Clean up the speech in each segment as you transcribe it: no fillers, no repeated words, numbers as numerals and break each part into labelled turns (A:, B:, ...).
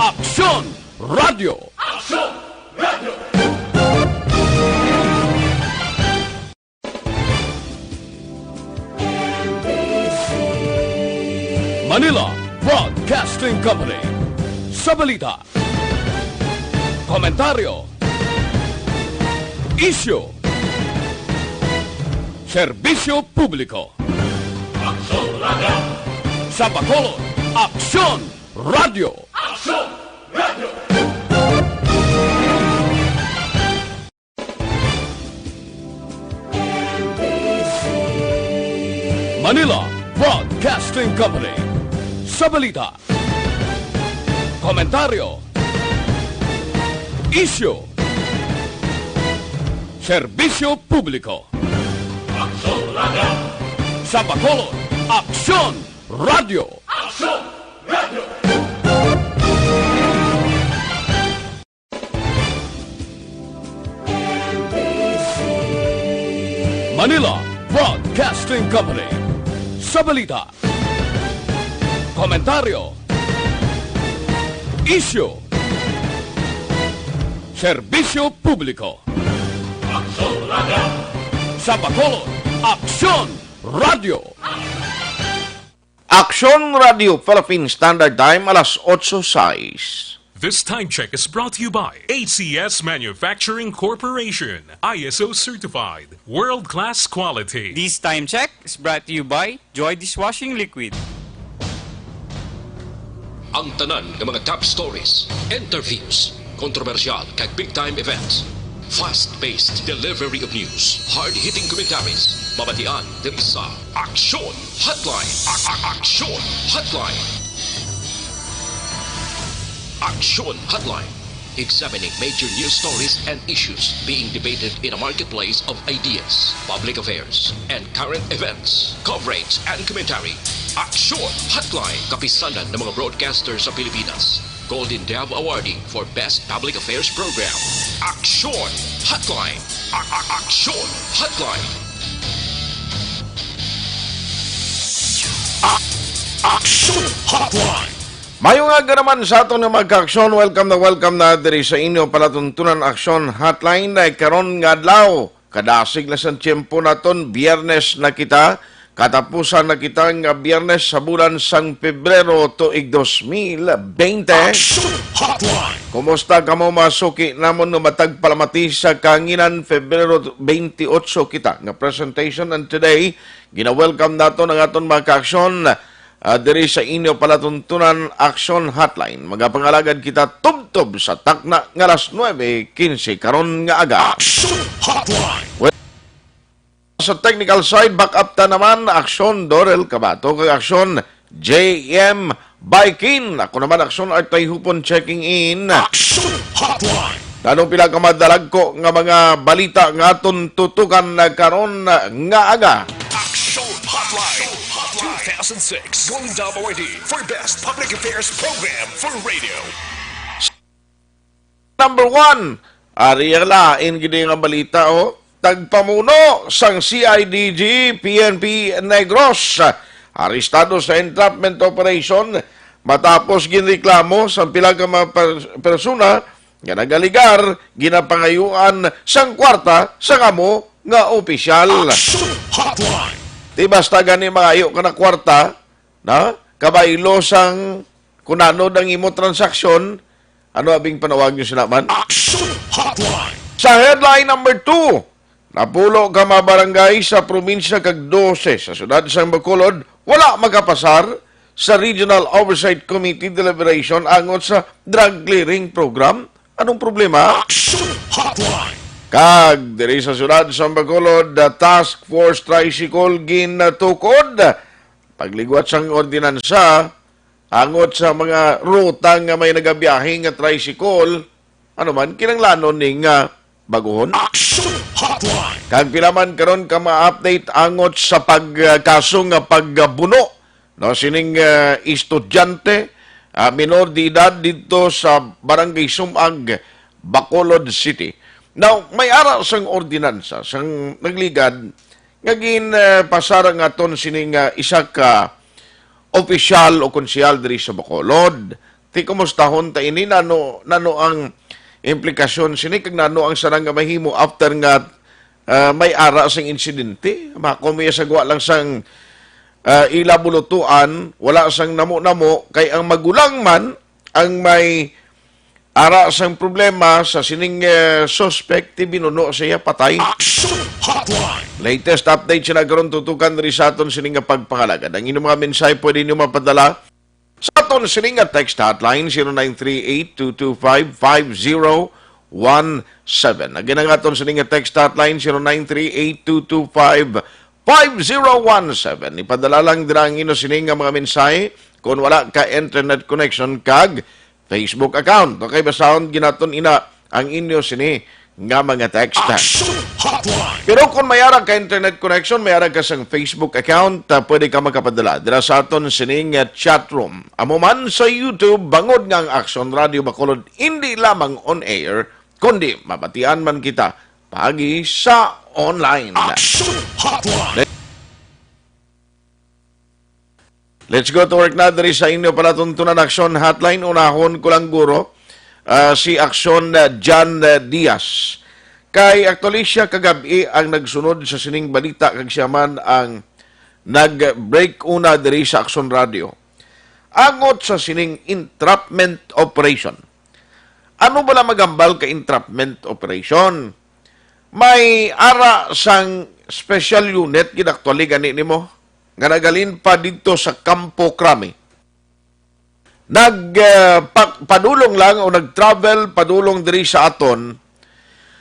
A: Aksyon Radio!
B: Aksyon Radio!
A: Manila Broadcasting Company. Sa balita, komentaryo, isyu, serbisyo publiko.
B: Aksyon Radio!
A: Sa Bacolod, Aksyon Radio!
B: Aksyon Radio!
A: Manila Broadcasting Company. Sa balita, komentaryo, isyu, serbisyo publiko.
B: Aksyon Radio!
A: Sa Bacolod, Aksyon Radio!
B: Aksyon Radio!
A: Manila Broadcasting Company. Sa balita, komentaryo, isyu, serbisyo publiko.
B: Aksyon Radio!
A: Sa Bacolod, Aksyon Radio!
C: Aksyon Radio Philippine Standard Time, alas 8:06.
D: This time check is brought to you by ACS Manufacturing Corporation, ISO certified, world-class quality.
E: This time check is brought to you by Joy Dishwashing Liquid.
F: Ang tanan ng mga top stories, interviews, kontrobersyal kag big-time events, fast-paced delivery of news, hard-hitting commentaries, mabatian ng isa, Aksyon Hotline. Aksyon Hotline. Aksyon Hotline. Examining major news stories and issues being debated in a marketplace of ideas, public affairs, and current events. Coverage and commentary. Aksyon Hotline. Kapisanan ng mga broadcasters sa Pilipinas. Golden Dove Awarding for Best Public Affairs Program. Aksyon Hotline. Aksyon Hotline.
B: Aksyon Hotline!
C: Mayong aga naman sa ato na magka-aksyon. Welcome na diri sa inyo palatuntunan Aksyon Hotline. Karon nga adlaw, kadasig na sa tiyempo naton, Biyernes na kita. Katapusan na kita nga Biyernes sa bulan sang Pebrero tuig 2020.
B: Aksyon Hotline!
C: Kumusta ka mo masuki namon nga matag palamati sa kanginan Pebrero 28 kita nga presentation, and today gina-welcome nato ng aton magka-aksyon diri sa inyo palatuntunan Aksyon Hotline. Magapangalagad kita tubtob sa takna nga alas 9:15 karon nga aga.
B: Aksyon Hotline!
C: Sa technical side, back up ta naman Aksyon Dorel Cabato kag Aksyon JM Baikin. Ako naman Aksyon ay Tayhopon checking in.
B: Aksyon Hotline!
C: Tanong pila ka madalag ko nga mga balita nga aton tutukan na karon nga aga.
B: Aksyon Hotline! 2006 Golden Dove Awardee for Best Public Affairs Program for Radio.
C: Number 1, arialain gini nga balita tagpamuno sang CIDG PNP Negros arestado sa entrapment operation matapos ginreklamo sa pila ka mga persona nga nagaligar ginapangayuan sang kwarta sa kamo nga opisyal.
B: Aksyon Hotline!
C: Di basta gani maayo ka na kwarta, na? Kabaylo sang kunano ng imo transaksyon, ano abing panawag nyo sila man?
B: Aksyon Hotline!
C: Sa headline number 2, napulo ka mga barangay sa probinsya kag 12 sa syudad sang Bacolod, wala magkapasar sa Regional Oversight Committee deliberation angot sa drug clearing program. Anong problema?
B: Aksyon Hotline!
C: Kag diri sa syudad sa Bacolod, Task Force Tricycle ginatukod. Pagligwat sang ordinansa angot sa mga ruta nga may nagabiyahe nga tricycle, ano man kinanglanon ning baguhon.
B: Aksyon Hotline!
C: Kag pila man karon ka ma-update angot sa pagkaso nga pagbuno no sining estudyante minor de edad dito sa Barangay Sumag, Bacolod City. Now, may ara sang ordinansa, sang nagligad, ngagin pasara nga ton sining isa ka opisyal o konsyal diri sa Bacolod, Ti kumustahon ta ini nano ang implikasyon sini kag nano ang sarang nga mahimo after nga may ara sing insidente. Makomiya sagwa lang sang ila bulutuan, wala sang namo-namo kay ang magulang man ang may ara sang problema sa sining suspect ti binuno siya patay.
B: Aksyon Hotline.
C: Latest update siya nagkaroon tutukan rin sa aton sining nga pagpangalaga. Ang inyong mga mensahe pwede niyo mapadala sa aton sining nga text hotline 0938-225-5017. Again ang aton sining nga text hotline 0938-225-5017. Ipadala lang din ang inyong sining nga mga mensahe kung wala ka internet connection kag Facebook account. Okay, basahon ginaton ina ang inyo sini nga mga text.
B: Aksyon Hotline.
C: Pero kung mayara ka internet connection, mayara ka sang Facebook account, pwede ka makapadala. Dira sa aton sining chat room. Amo man sa YouTube, bangod nga ang Aksyon Radio Bacolod, hindi lamang on air, kundi mabatian man kita pagi sa online.
B: Aksyon Hotline.
C: Let's go to work na diri sa inyo palatuntunan Aksyon Hotline. Unahon ko lang guro si Aksyon John Diaz. Kay actually siya kagabi ang nagsunod sa sining balita kag siya man ang nag-break una diri sa Aksyon Radio. Angot sa sining entrapment operation. Ano ba magambal ka entrapment operation? May ara sang special unit gid actually gani nimo nga nagalin pa dito sa Campo Crame. Padulong lang o nag-travel padulong diri sa aton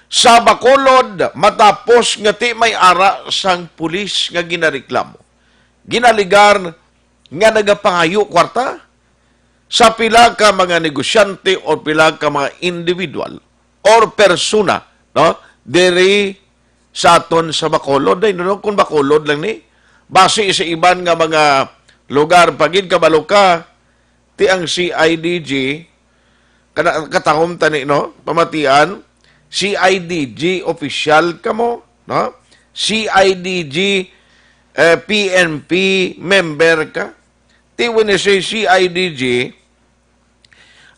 C: sa Bacolod matapos nga ti may ara sang pulis nga ginareklamo. Ginaligar nga nagapangayo kwarta sa pila ka mga negosyante o pila ka mga individual or persona, no? Diri sa aton sa Bacolod. Ay, no, kung Bacolod lang ni. Base sa iban nga mga lugar pagid kabalo ka ti ang CIDG katahom tani no pamatian CIDG official kamo no CIDG PNP member ka ti when you say CIDG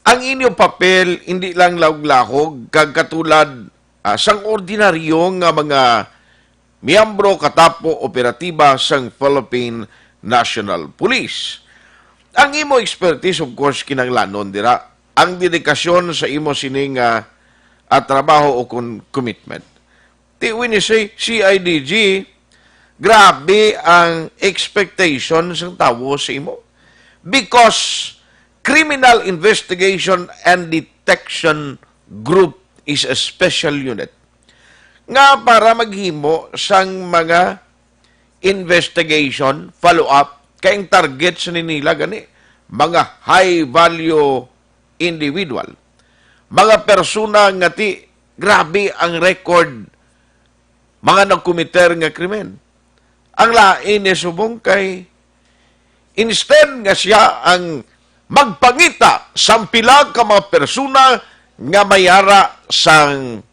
C: ang inyong papel hindi lang lawglahog kag katulad sang ordinaryo nga mga miyembro katapo operatiba sang Philippine National Police. Ang imo expertise, of course, kinanglanon dira. Ang dedikasyon sa imo sining trabaho o commitment. When you say CIDG, grabe ang expectation ng tao sa imo. Because Criminal Investigation and Detection Group is a special unit nga para maghimo sang mga investigation, follow-up, kayong target sa nila gani, mga high-value individual, mga persona nga ti, grabe ang record, mga nagkumiter nga krimen. Ang lain ni subong kay, instead nga siya ang magpangita sa pila ka mga persona nga mayara sang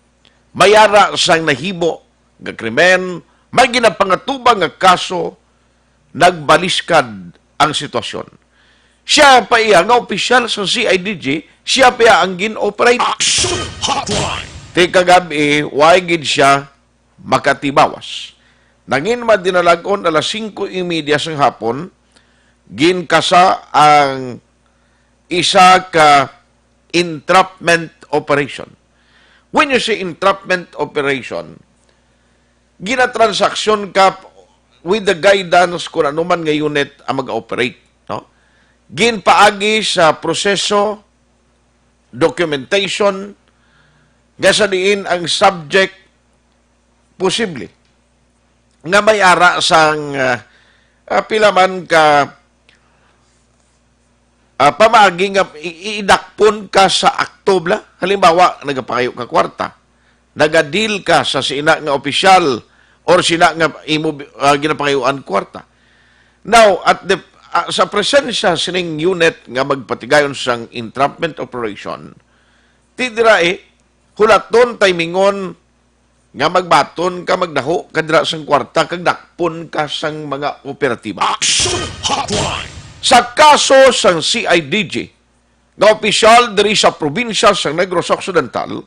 C: nahimo nga krimen, may ginapangatubang nga kaso, nagbaliskad ang sitwasyon. Siya pa iya nga opisyal sa CIDG, siya pa iya ang gin-operate.
B: Aksyon Hotline.
C: Ti kagabi, why gid siya makatibawas. Nangin madinalagon alas 5:30 sang hapon, ginkasa ang isa ka entrapment operation. When you say entrapment operation, ginatransaksyon ka with the guidance kung ano man nga unit ang mag-operate. No? Ginpaagi sa proseso, documentation, gasadiin ang subject posible. Nga may ara sang pilaman ka pamagi nga idakpon ka sa aktobla. Halimbawa, nagapakayo ka kwarta. Nagadil ka sa sina nga opisyal or sina nga imo ginapakayuan kwarta. Now, sa presensya sining unit nga magpatigayon sang entrapment operation, tidira hulaton timingon nga magbaton ka magdaho kadra sang kwarta kag dakpon ka sang mga operatiba.
B: Aksyon Hotline.
C: Sa kaso sang CIDG, nga opisyal diri sa probinsya sa Negros Occidental,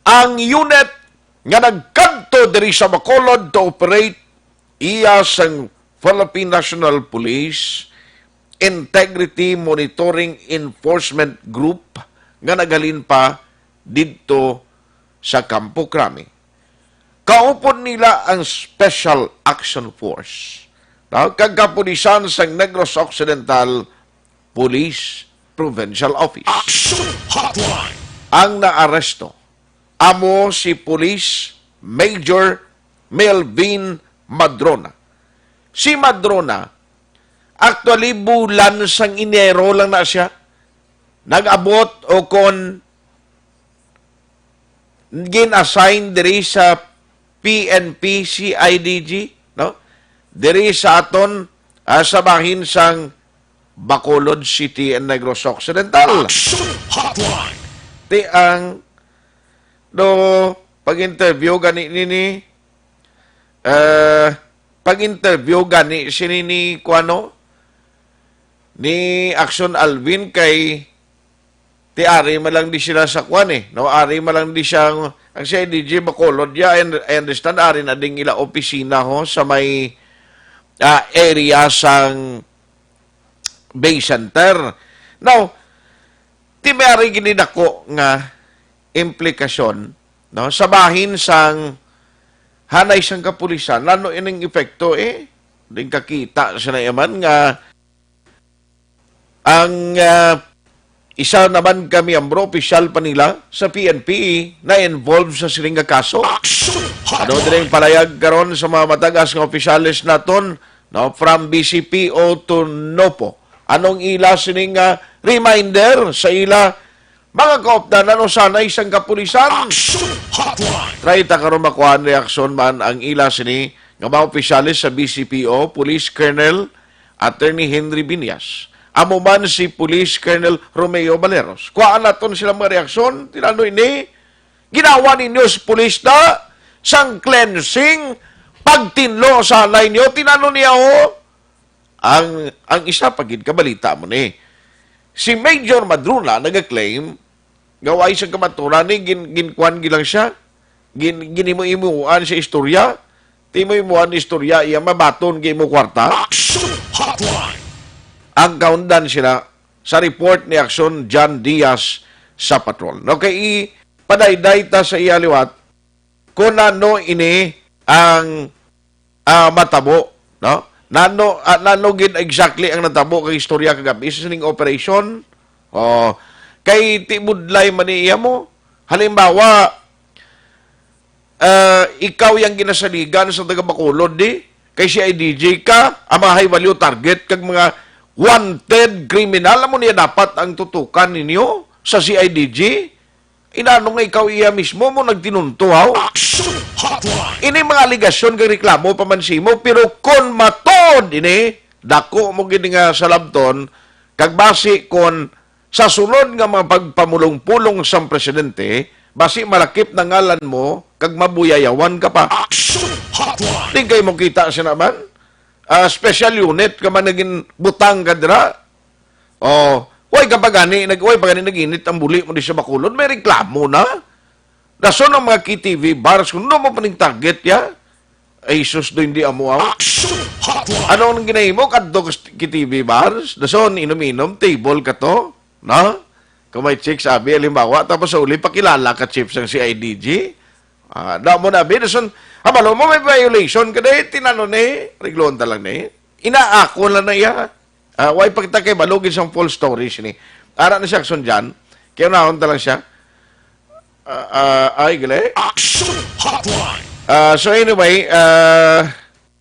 C: ang unit nga nagkadto diri sa Bacolod to operate iya sang Philippine National Police Integrity Monitoring Enforcement Group nga nagalin pa didto sa Campo Crame. Kaupon nila ang Special Action Force. Kagkapulisan sa Negros Occidental Police Provincial Office.
B: Aksyon Hotline.
C: Ang naaresto, amo si Police Major Melvin Madrona. Si Madrona, actually bulan sang Enero lang na siya. Nag-abot o kon gin-assign diri sa PNP CIDG, no? Diri sa aton sa bahin sang Bacolod City and Negros Occidental.
B: Aksyon Hotline.
C: Ti ang do pag-interview gani nini pag-interview gani sinini kuano ni Aksyon Alvin kay ti ari malang di sila sa kwan no, ari malang di siya ang siya DJ Bacolod ya, and I understand ari na ding ila opisina ho sa may area sang Bay Center. Now, ti may ari ginidako nga implikasyon no, sa bahin sang hanay sang kapulisan, lalo ining epekto ding kakita sa nayaman nga ang isa naman kami ambro, opisyal pa nila sa PNP na involved sa siling nga kaso. Ano din palayag karon sa mga matagas nga opisyalis naton, no, from BCPO to NOPO. Anong ila sining reminder sa ila mga kaopdan, ano sana isang kapulisan? Try ta karon makuha reaksyon man ang ila sini nga mga opisyalis sa BCPO, Police Colonel Attorney Henry Binyas. Amo man si Police Colonel Romeo Valeros. Kuhaan naton silang mga reaksyon. Tinano ini, ginawa ninyo sa police na sang cleansing, pagtinlo sa halay niyo, tinano niya ang isa pagid kabalita mo ni. Si Major Madruna nag-claim, gaway sa kamaturan ni, ginkwan gilang siya, ginimo-imuan sa istorya, timo-imuan istorya, iya mabaton, gimo kwarta.
B: Hotline.
C: Ang kaundan sila sa report ni Aksyon John Diaz sa patrol. Okay, padayday ta sa iyaliwat kung ano ini ang matabo, no? Nano gid exactly ang natabo kay istorya kagabi sa sining operation. Kay tibudlay man niya mo. Halimbawa, ikaw yang ginasaligan sa taga Bacolod kay si IDJ ka, ang mga high value target kag mga wanted criminal, mo niya dapat ang tutukan ninyo sa CIDG. Inano nga ikaw iya mismo mo nagtinuntuhaw. Ini mga aligasyon kay reklamo pamansimo, pero kon matod ini dako mo gid nga sa labton kag basi kon sa sunod nga mga pagpamulong-pulong sa presidente, basi malakip na ngalan mo kag mabuyayawan ka pa. Di kayo mo kita siya naman. Special unit ka man naging butang ka dira. Way kapagani naginit ang buli mo di sa Bacolod, may reklamo na. Daso ng mga KTV bars, kung mo paning target ya, ay sus do hindi amuaw. Ano ang ginahimo kadto KTV bars? Daso inom-inom, table ka to, no? Kung may chick sabi, halimbawa, tapos sa uli, pakilala ka chips ng CIDG. Da mo na, daso, habalo mo may violation ka na tinano regloon talang inaako lang na iya. Way pagkita kay balugin siyang full stories ni. Ara na siya Aksyon dyan. Kaya naon talang siya. Ay, gali.
B: Aksyon Hotline.
C: So anyway,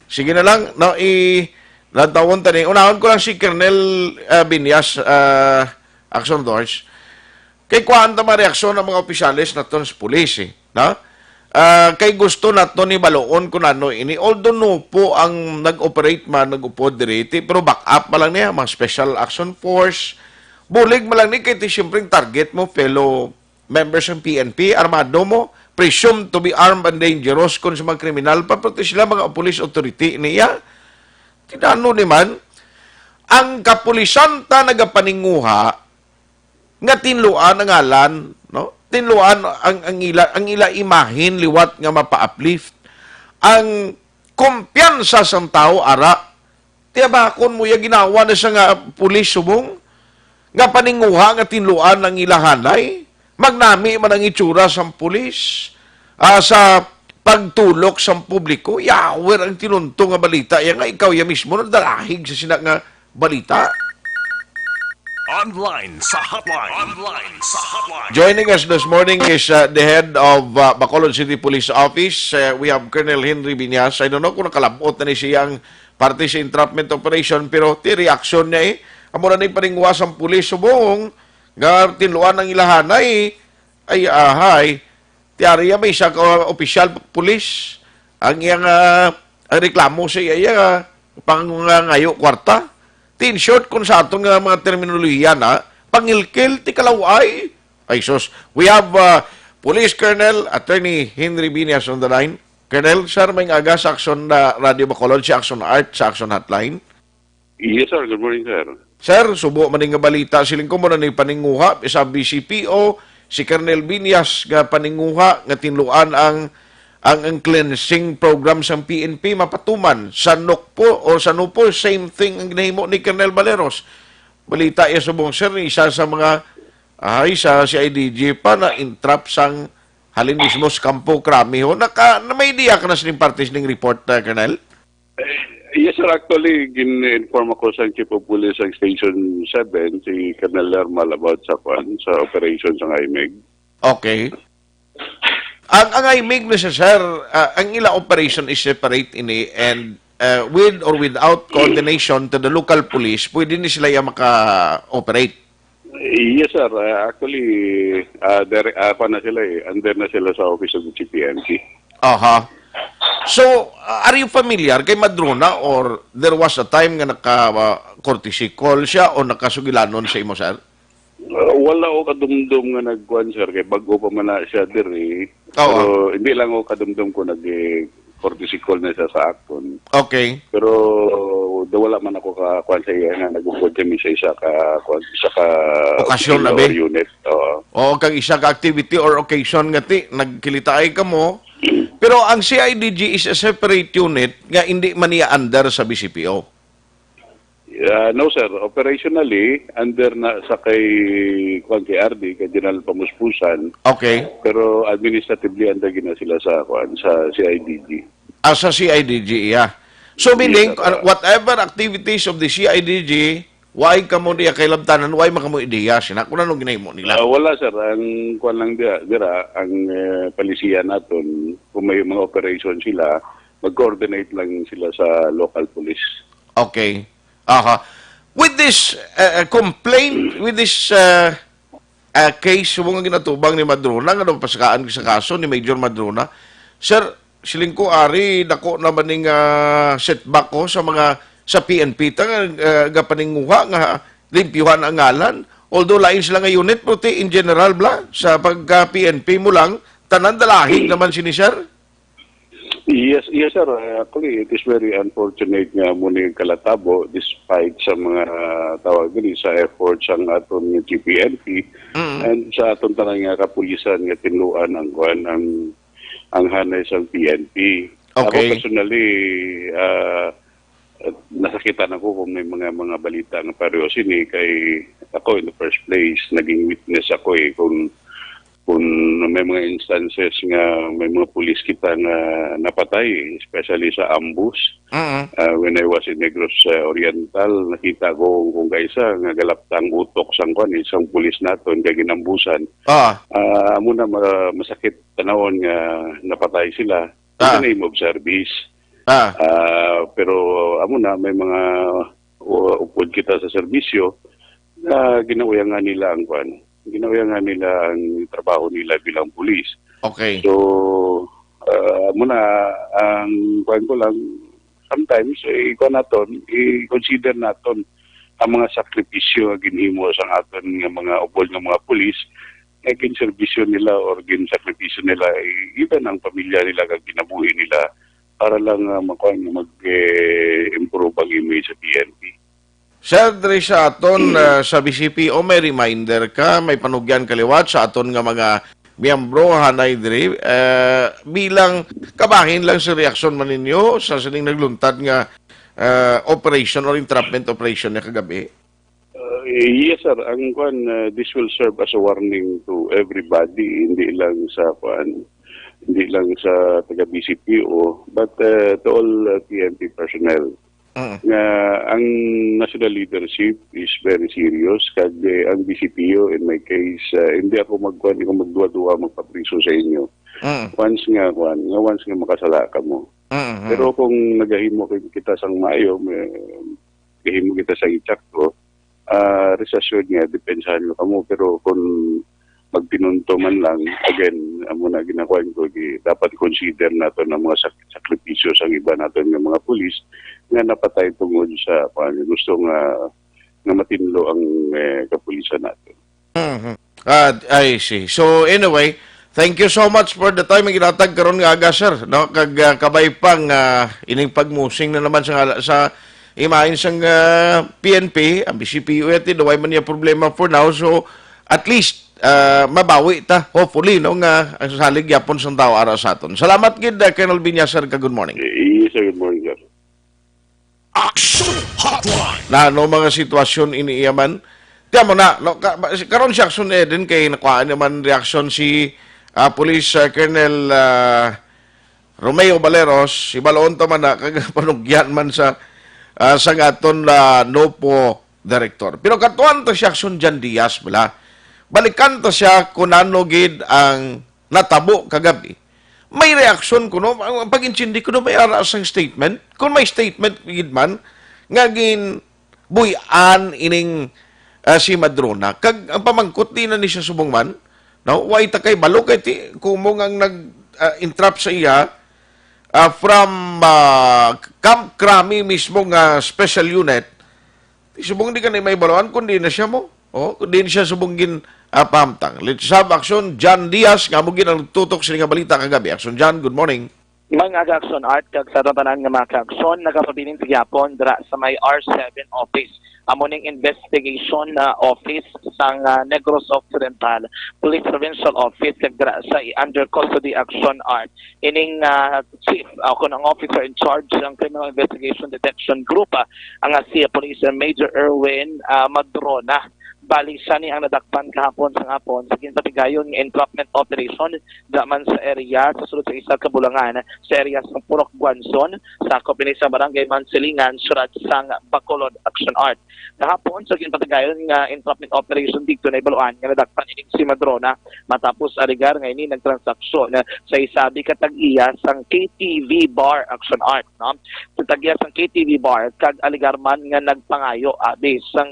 C: sige na lang. No, nantawon tani. Unahon ko lang si Colonel Binyas, Aksyon Doors. Kay kuhaan ta reaksyon ng mga opisyalis na sa pulis no? Kay gusto nato ni baloon kung ano ini, although no po ang nag-operate man, nag-upod diriti, pero back up pa lang niya, mga Special Action Force, bulig mo lang ni, kay siyempre target mo, fellow members ng PNP, armado mo, presumed to be armed and dangerous kung sa mga kriminal, paproti sila mga police authority niya. Tinano ni man, ang kapulisan ta nagapaninguha, nga tinluan ang ngalan, no? Tinluan ang ila imahin liwat nga mapa-uplift. Ang kumpiyansa sang tao ara tiyabakon mo yung ginawa na siya nga pulis subong nga paninguha nga tinluan ng ilahanay magnami man ang itsura sang pulis sa pagtulok sang publiko yawer ang tinunto nga balita yan nga ikaw ya mismo nadalahig sa sina nga balita.
B: Online sa hotline. Online sa hotline.
C: Joining us this morning is the head of Bacolod City Police Office. We have Colonel Henry Biñas. I don't know kung nakalabot na ni siyang parte sa entrapment operation, pero ti reaksyon niya amo na ni paningwas ang pulis subong nga tinluan ng ilahanay ay ahay tiariya may isa ka opisyal pulis ang iyang ang reklamo sa iya pang ngayo kwarta. In short, kung sa atong mga terminolohiya na, pangilkil, ti kalaway. Ay, sus. We have Police Colonel Attorney Henry Biñas on the line. Colonel, sir, may aga sa Aksyon na Radio Bacolod, sa Aksyon Art, sa Aksyon Hotline.
G: Yes, sir. Good morning, sir.
C: Sir, subo maning nga balita. Siling ko mo na ni paninguha, sa BCPO, si Colonel Biñas, nga paninguha, nga tinluan ang cleansing program sa PNP mapatuman sa NOCPO o sa NUPO, same thing ang ginahimo ni Colonel Valeros. Balita iya subong sir, isa sa mga sa CIDG pa na intrap sang halin mismo sa Campo Cramiho. Na may idea ka na sa parties ng report, Colonel?
G: Yes, sir. Actually, gin-inform ako sa Chief of Police sa Station 7, si Colonel Lermal about sa operation sa IMEG.
C: Okay. Ang IMIG na siya, sir, ang ila operation is separate ini and with or without coordination to the local police, pwede ni sila yung maka-operate.
G: Yes, sir. Actually, under na sila sa office of the CPNC.
C: Aha. So, are you familiar kay Madrona or there was a time nga naka-courtesy call siya o nakasugilanon sa imo, sir?
G: Wala ko kadumdum nga nagkuhan, sir, kay bago pa man na siya diri. Pero hindi lang ako kadumdum ko nag-courtesy call na siya sa Aksyon.
C: Okay.
G: Pero wala man ako kakuhan sa iya na nag-ukod kami sa isa ka
C: okasyon na ba?
G: Unit.
C: O kang isa ka activity or occasion nga ti, nagkilitaay ka mo. Pero ang CIDG is a separate unit nga hindi man niya under sa BCPO.
G: No, sir. Operationally, under na sa kay RD, kay General Pamuspusan.
C: Okay.
G: Pero administratively, under gina sila sa CIDG.
C: Sa CIDG, yeah. So, meaning, whatever activities of the CIDG, why ka mo niya kailabtanan, why maka mo ideya? Kung ano ginahimo nila?
G: Wala, sir. Ang kuwan lang dira, ang palisiyan natin, kung may mga operation sila, mag-coordinate lang sila sa local police.
C: Okay. With this complaint, with this case, yung ginatubang ni Madrona, nga napaskaan sa kaso ni Major Madrona, sir, siling ko, ari, dako naman ng setback ko sa PNP, nga paninguha, nga limpyuhan ang ngalan, although lain sila nga unit, puti in general, sa pagka-PNP mo lang, tanan dalahig naman sini, sir?
G: Yes, sir. Actually, it is very unfortunate nga muna yung kalatabo despite sa mga tawag din sa efforts ang aton ng GPNP and sa aton tanang nga kapulisan nga tinluan ang hanay sa PNP.
C: Okay.
G: Ako personally, nasakitan ako kung may mga balita nga pareho sini kay ako in the first place, naging witness ako kung may mga instances nga may mga pulis kita nga napatay, especially sa ambush. When I was in Negros Oriental, nakita ko kung kaisa nga galaptang utok sang isang pulis naton kay ginambusan. Muna masakit tanawon nga napatay sila in the name of service. Pero muna may mga upod kita sa serbisyo na ginawayan nila ang ginawayan nila ang trabaho nila bilang pulis.
C: Okay.
G: So, muna, ang kuhan ko lang, sometimes, i-consider naton ang mga sakripisyo na ginhimo sa aton ng mga upol ng mga pulis, gin-servisyo nila or gin-sakripisyo nila, even ang pamilya nila, ginabuhi nila, para lang mag-improve ang image sa PNP.
C: Sir, diri sa aton sa BCP, o may reminder ka, may panugyan kaliwat sa aton nga mga miyembro hanay diri bilang kabahin lang sa reaksyon man ninyo sa sining nagluntad nga operation or entrapment operation na kagabi.
G: Yes sir, ang kwan, this will serve as a warning to everybody, hindi lang sa kwan, hindi lang sa taga BCPO, but to all PNP personnel. Nga ang national leadership is very serious kag ang BCPO in my case hindi ako magduwa-duwa magpapriso sa inyo. Once nga makasala ka mo. Pero kung nagahimo kita sang maayo, gahimo kita sa itsakto, rest assured nga depensahan mo kamo, pero kung magpinunto man lang, again, amo na ginakuha ko, dapat consider nato ng mga sakripisyo sa iba natin ng mga pulis nga napatay tungod sa gusto nga matinlo ang kapulisan natin.
C: I see. So anyway, thank you so much for the time nga ginatag karon nga aga, sir. No, kag kabay pang ining pagmusing na naman sa imahin sang PNP, ang BCPU iti duway man niya problema for now. So at least mabawi ta, hopefully, no, nga ang salig yapon sang tao ara sa aton. Salamat gid Colonel Binyasar, good morning.
G: Yes sir, good morning sir.
B: Aksyon Hotline.
C: Na no mga sitwasyon iniiyaman. Tiyan mo na, no, karon si Aksyon din kay nakuhaan naman reaksyon si Police Colonel Romeo Baleros, si Baloon to man na kagapanugyan man sa aton NOPO Director. Pero katuan to si Aksyon Jan Diaz bala. Balikan to siya kung ano gid ang natabo kagabi. May reaksyon kuno, pag-intindi kuno may ara sang statement. Kung may statement gid man nga gin buyan ining si Madrona kag ang pamangkot di na ni siya subong man, no, way ta kay balo kay ti kumong ang nag-entrap sa iya from Camp Crami mismo nga special unit. Subong di ka na may baloan kundi na siya mo. Kundi na siya subong pamtang. Let's have Aksyon Jan Diaz nga mo ang tutok sa nga balita kagabi. Aksyon Jan, good morning.
H: Mga Aksyon Art, kag sa tanan nga mga Aksyon, nagapabiling tigyapon dira sa may R7 office. Amuning investigation na office sang Negros Occidental Police Provincial Office kag dira sa under custody Aksyon Art. Ining chief ako ng officer in charge ng Criminal Investigation Detection Group ang si Police Major Erwin Madrona. Bali siya ni ang nadakpan kahapon sa hapon sa ginpapigayon ng entrapment operation daman sa area sa sulod sa isa ka Bulangan sa area sa Purok Guanzon sa kopini sa barangay Mansilingan surat sang Bacolod Action Art. Kahapon sa ginpapigayon ng entrapment operation dito na ibaluan nga nadakpan ining si Madrona matapos aligar nga ini nagtransaksyon sa isabi ka tag-iya sang KTV Bar Action Art, no? Sa tag-iya sang KTV Bar kag aligar man nga nagpangayo sang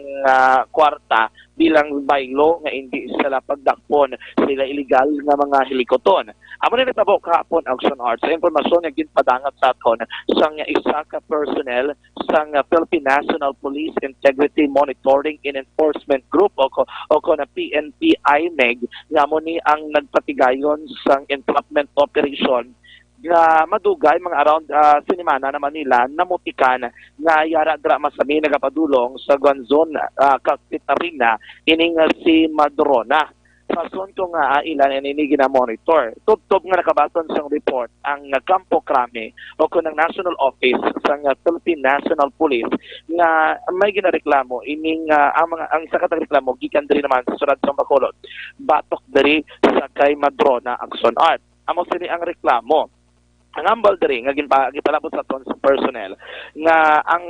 H: kwarta bilang baylo nga hindi sila pagdakpon sila illegal nga mga helikoton. Amo na nitabo kahapon Action Art sa impormasyon nga ginpadangat sa aton sang isa ka personnel sang Philippine National Police Integrity Monitoring and Enforcement Group o na PNP IMEG nga mo ni ang nagpatigayon sang entrapment operation nga madugay mga around sinimana naman nila namutikan nga yara dra masami nagapadulong sa Guanzon Cactitarina ining si Madrona. Fason ko nga ilan ini gina-monitor. Tubtob nga nakabaton sang report ang Campo Crame o ng National Office sang Philippine National Police nga may ginareklamo ining ang isa ka reklamo gikan diri naman sa Surad sang Bacolod. Batok diri sa kay Madrona Action Art. Amo sini ang reklamo. Ang ambal diri nga gipalabot sa aton sa personnel nga ang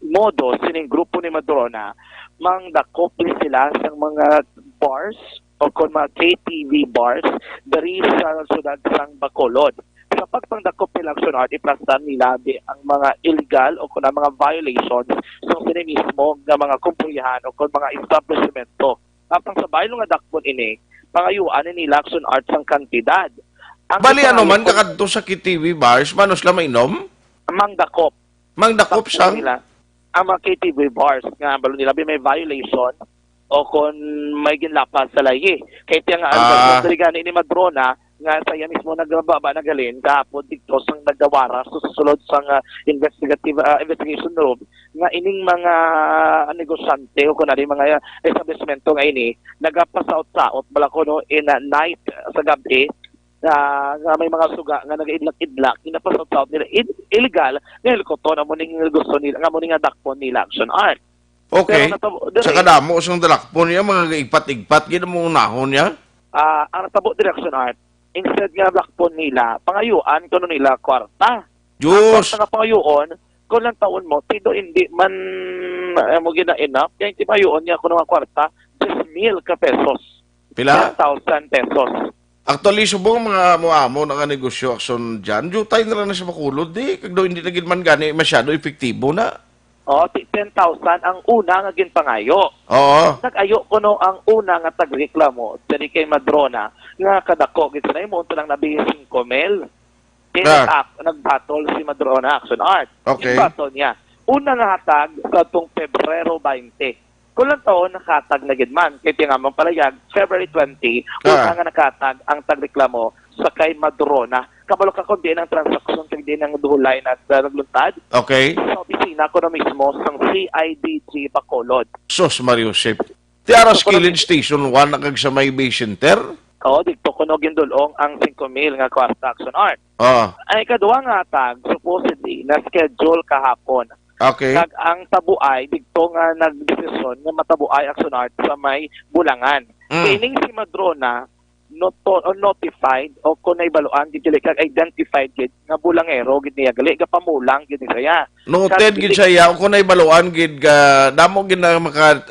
H: modo sining grupo ni Madrona mangdakopli sila sa mga bars o kon mga KTV bars diri sa sudad sang Bacolod. Sa pagpangdakop nila Action Art, iplastan nila ang mga illegal o kung mga violations sa sini mismo nga mga kumpulyahan o kung mga establishmento. Tapang sa baylo nga dakpon ini, pangayuan nila Action Art sang kantidad.
C: Bali ano man kakadto sa KTV bars, manos lang mainom?
H: Mangdakop.
C: Mangdakop sang
H: nila ang mga KTV bars nga balo nila may violation o kung may ginlapas sa layi. Kaya nga ang ni Madrona nga saya mismo nagbaba nagalin kahapon dito sang nagawara susulod sang investigation room nga ining mga negosyante o kunwari mga establishmento nga ini nagapasaot-saot bala ko no in a night sa gabi nga may mga suga nga nagaidlak-idlak inapasaot-saot nila illegal nga helikopter na muning gusto nila nga muning dakpon nila Aksyon Art.
C: Okay. Sa kadamo sang dalakpon niya, mga igpat-igpat, gina mo unahon niya?
H: Ang natabo Aksyon Art, instead nga dakpon nila, pangayuan kuno nila kwarta.
C: Diyos!
H: Ang kwarta nga pangayuon, kung lang taon mo, tido hindi man mo gina-enough, kaya hindi pangayuon niya kuno nga kwarta, 10,000 ka pesos.
C: Pila?
H: 10,000 pesos.
C: Actually, subong mga muamo nga negosyo Aksyon dyan, jutay na lang na sa makulod, kag daw hindi naging man gani masyado efektibo na.
H: 10,000 ang una nga ginpangayo.
C: Oo.
H: Nag-ayo kuno ang una nga tagreklamo diri kay Madrona nga kadako gid na mo lang nabi 5,000. Nag-battle si Madrona Aksyon Art.
C: Okay.
H: Yung battle niya. Una nga hatag sa tong Pebrero 20. Kulang taon nakatag na gid man kay nga mong palayag February 20 una nga nakatag ang tagreklamo sa kay Madrona. Kabalo ka kundi ang transaksyon kay din ang duhulay na nagluntad.
C: Okay.
H: Sa opisina ko na mismo sang CIDG Bacolod.
C: Sos, Mario Shep. Tiaras Kilid Station 1 ang sa may Bay Center?
H: Oo, dito ko no gindulong ang 5,000 nga kwarta Aksyon Art. Ay kaduwa nga tag supposedly na schedule kahapon.
C: Okay.
H: Kag ang tabuay dito nga nagdesisyon nga matabuay Aksyon Art sa may Bulangan. Kining si Madrona notified o kung naibaluan gid kag identified gid nga bulangero gid niya gali gapamulang gid niya.
C: Noted gid siya kung naibaluan gid ga damo gid na maka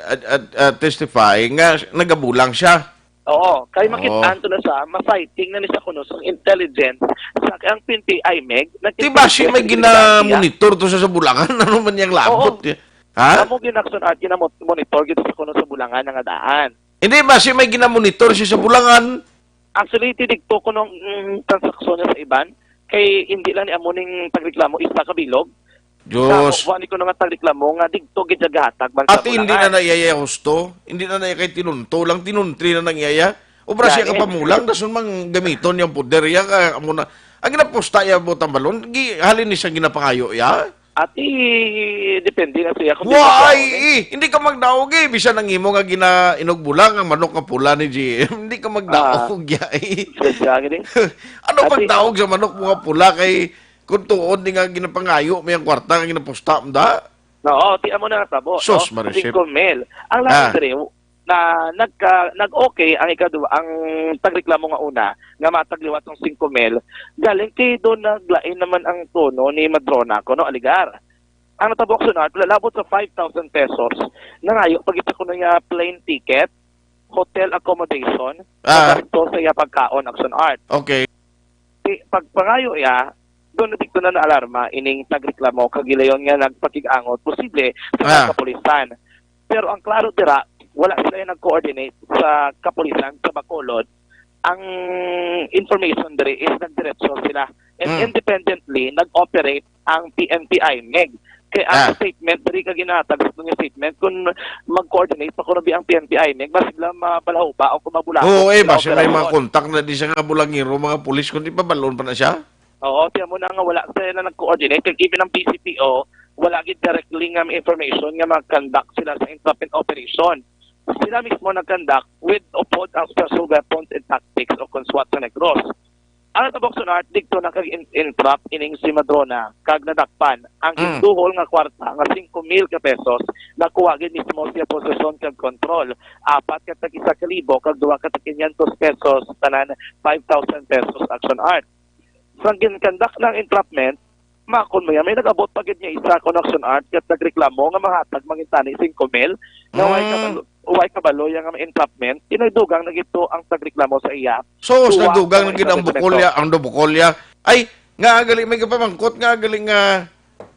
C: testify nga nagabulang siya.
H: Oo, kay makit-an to na siya, ma-fighting na ni siya kuno sa intelligence sa ang PNP Meg.
C: Diba siya may gina-monitor to sa Bulangan? Ano man yung labot? Ha?
H: Amo gin-Aksyon Art gina-monitor gid sa kuno sa Bulangan nga daan.
C: Hindi ba siya may gina-monitor siya sa Bulangan?
H: Actually, tidikto ko nung transaksyon niya sa iban, kay hindi lang ni amuning pagreklamo isa kabilog.
C: Diyos.
H: Wani ko nga tagreklamo nga digto gid gahatag man
C: At
H: sa Bulangan.
C: hindi na naiyaya husto? Hindi na naiyaya kay tinunto lang, tinuntri na nangyaya? Obra siya kapamulang, dasun mang gamiton yung puder ya ka amo na. Ang ginaposta ya botang balon, halin ni siya ginapangayo ya?
H: Ati, depende na siya.
C: Hindi ka magdaog Bisa nang imo nga inugbulang ang manok nga pula ni GM. Hindi ka magdaog Ano pagdaog sa manok mo nga pula kay kung tuod ni nga ginapangayo may ang kwarta nga ginaposta mo da?
H: No, ti amo na tabo.
C: Sos, Maricep.
H: 5,000. Ang lahat na nag-okay ang ikaduwa ang tagreklamo nga una nga matagliwat ng 5,000 galing kay doon naglain naman ang tono ni Madrona kuno aligar ang natabok sunod lalabot sa 5,000 pesos nangayo pagita ko niya plane ticket hotel accommodation ito sa iya pagkaon Aksyon Art.
C: Okay.
H: Pagpangayo ya doon natikto na alarma ining tagreklamo kagilayon nga nagpakigangot posible sa kapulisan pero ang klaro dira wala sila yung nag-coordinate sa kapulisan sa Bacolod. Ang information diri is nagdiretso sila. And independently, nag-operate ang PNP Meg. Kaya ang statement, diri ka ginatag gusto niya statement, kung mag-coordinate pa kung ang PNP Meg, masigla mabalaw ba o kung mabulaw.
C: Oo, basta may mga kontak na di siya nga bulangiro, mga pulis, kundi pa balon pa na siya? Oo,
H: tiyan mo na nga wala sila nag-coordinate. Kaya even ang PCPO, wala gid directly nga information nga mag-conduct sila sa entrapment operation. Sila mismo nag-conduct with upod ang special weapons and tactics o SWAT sa Negros. Ang natabok sunod, dito na kag-entrap ining si Madrona, kag nadakpan ang induhol nga kwarta nga 5,000 ka pesos nakuha gid mismo siya posesyon kag control. 4 ka tag 1,000 kag 2 ka tag 500 pesos tanan 5,000 pesos Aksyon Art. Sa gin-conduct ng entrapment, makon mo yan, may nag-abot pa gid niya isa kon Aksyon Art kat nagreklamo nga mahatag mangintani 5,000 na way kabalo yang entrapment tinagdugang na gito ang tagreklamo sa iya.
C: So nagdugang na gid ang bukolya ay nga galing may kapamangkot nga galing nga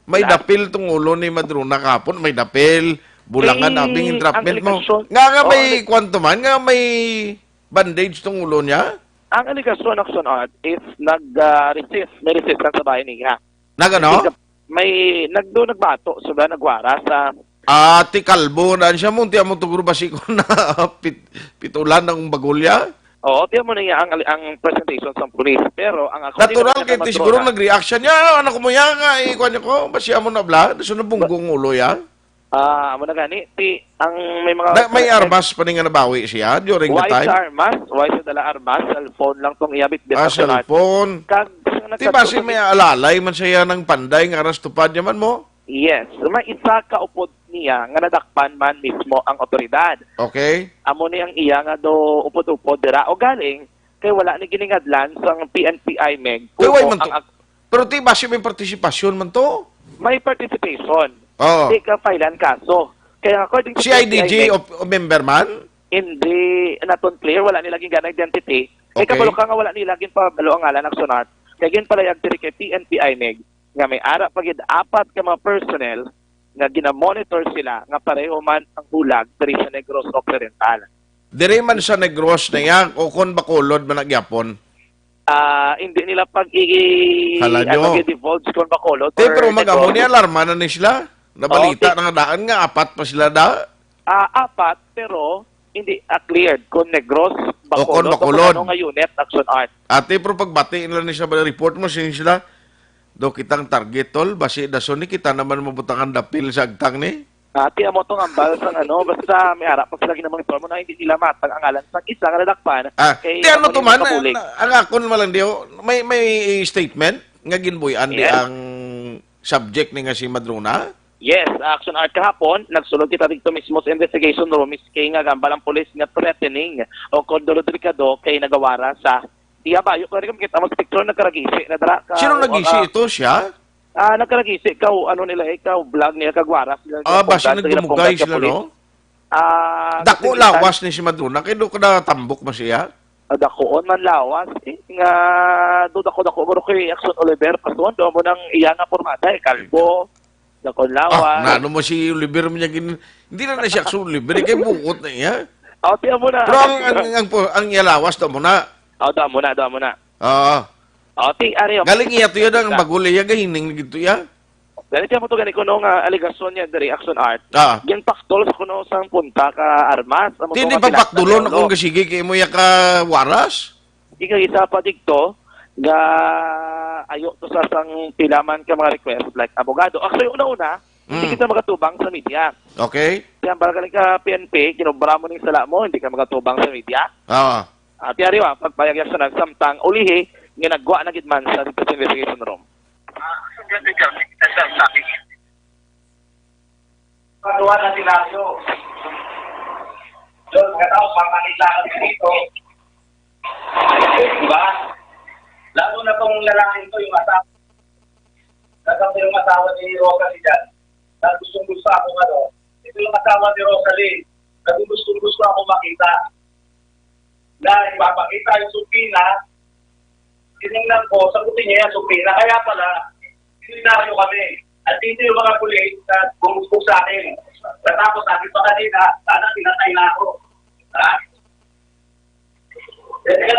C: may dapil tong ulo ni Madrona kapon may dapil bulangan abing entrapment mo nga may kwanto man nga may bandage tong ulo niya.
H: Ang aligasyon Aksyon Art is nag-resist may resistance sa bahay niya.
C: Nagano?
H: May nagbato suda nagwara sa
C: ti kalbo na siya mo, ti amo tuguro basi ko na pitulan ng bagulya.
H: Oo, tiyan mo na niya ang presentation sa police. Pero ang ako
C: Natural kay ti siguro nag-reaction niya. Anak mo yan nga. Ikuha niyo ko. Basiya mo na bla. Gusto na bunggong ulo ya.
H: amo na gani. Ang may mga...
C: May armas pa nga nabawi siya during the
H: Why
C: time.
H: sa armas? Why sa dala armas? Cellphone lang tong iabit.
C: Cellphone. Di ba si may alalay man siya ng panday nga aras tupad yaman mo?
H: Yes. May isa ka upod niya nga nadakpan man mismo ang otoridad.
C: Okay.
H: Amo ni ang iya nga do upod-upod dira o galing kay wala ni giningadlan sang PNPI Meg.
C: Kay way man to. Pero di ba siya may partisipasyon man to?
H: May participation.
C: Oo.
H: Di ka filean kaso. Kaya according to
C: CIDG o member man?
H: hindi naton clear, wala nilaging gana identity. Kay
C: Okay.
H: kabalo ka nga wala nilaging pabalo ang ngalan ng sunat. Kaya gin pala yung diri kay PNPI Meg nga may ara pagid apat ka mga personnel nga gina-monitor sila nga pareho man ang bulag diri sa Negros Occidental.
C: Dire man sa Negros na yan o kon bakulod man nagyapon.
H: Hindi nila
C: Hala nyo.
H: divulge kung bakolot.
C: Pero mag-amo ni alarma na ni sila. Nabalita na daan nga apat pa sila da.
H: Apat, pero hindi cleared kung Negros,
C: O kung
H: Bacolod,
C: Bacolod.
H: o kung ano nga unit, Aksyon Art.
C: Ate pero pagbati nila ni sa report mo sila. Do kitang target tol basi dason ni kita naman mabutangan dapil sa agtang ni.
H: Tiyan mo itong ambal sa basta may harap pag sila ginamonitor mo na hindi nila matang ang ngalan sa isa nga nadakpan.
C: Ti ano to man ang akon malang diyo may statement nga ginbuyan di
H: Yes.
C: ang subject ni nga si Madrona.
H: Yes, Action Art kahapon, nagsulod kita dito mismo sa investigation room, kay nga gambal ang police nga threatening o kondolo delikado kay nagawara sa bayo ko rin kita mas picture nagkaragisi na dara ka.
C: Sino nagisi ito siya?
H: Nagkaragisi ikaw ano nila ikaw vlog nila kagwara sila.
C: Basi nagdumugay sila no? Dako lawas ni si Madrona kay do kada tambok mo siya.
H: Dakoon man lawas nga do dako mo kay Action Oliver pason do mo nang iya nga pormada kalbo. Dakon lawas.
C: Nano mo si Oliver mo niya hindi na siya Action Oliver kay bukot na iya.
H: Tiyan mo na.
C: Pero ang iyalawas do mo na.
H: Daw mo na. Ari.
C: Galing iya to yan ang bagulay ya gahining gito ya.
H: Ganito mo to ganito nung aligasyon niya dari Action Art. Yan paktol sa kuno sang punta ka armas.
C: Hindi pa paktulon akong gasigi kay mo ya ka waras.
H: Ikaw isa pa dikto nga ayo to sa sang pilaman ka mga request like abogado. Actually una-una, hindi kita magatubang sa media.
C: Okay.
H: Kaya para galing ka PNP, kinubra mo ning sala mo, hindi ka magatubang sa media. Tiyari wa, pagpayag sa nagsamtang ulihi, nga nagwa na gidman sa investigation room. Pagawa na sila yun. Doon, katao, pangkanilangan dito. Diba? Lalo na tong lalaki ito, yung asawa. Kasi yung asawa ni Rosalie dyan. Gustong-gusto ako ito yung asawa ni Rosalie. Kasi gustong-gusto ako makita. Na ipapakita yung supina, tinignan ko, sagutin niya yung supina. Kaya pala, sinaryo kami. At dito yung mga pulis na bumugbog sa akin. Tapos sabi pa kanina, sana pinatay na ako. Kaya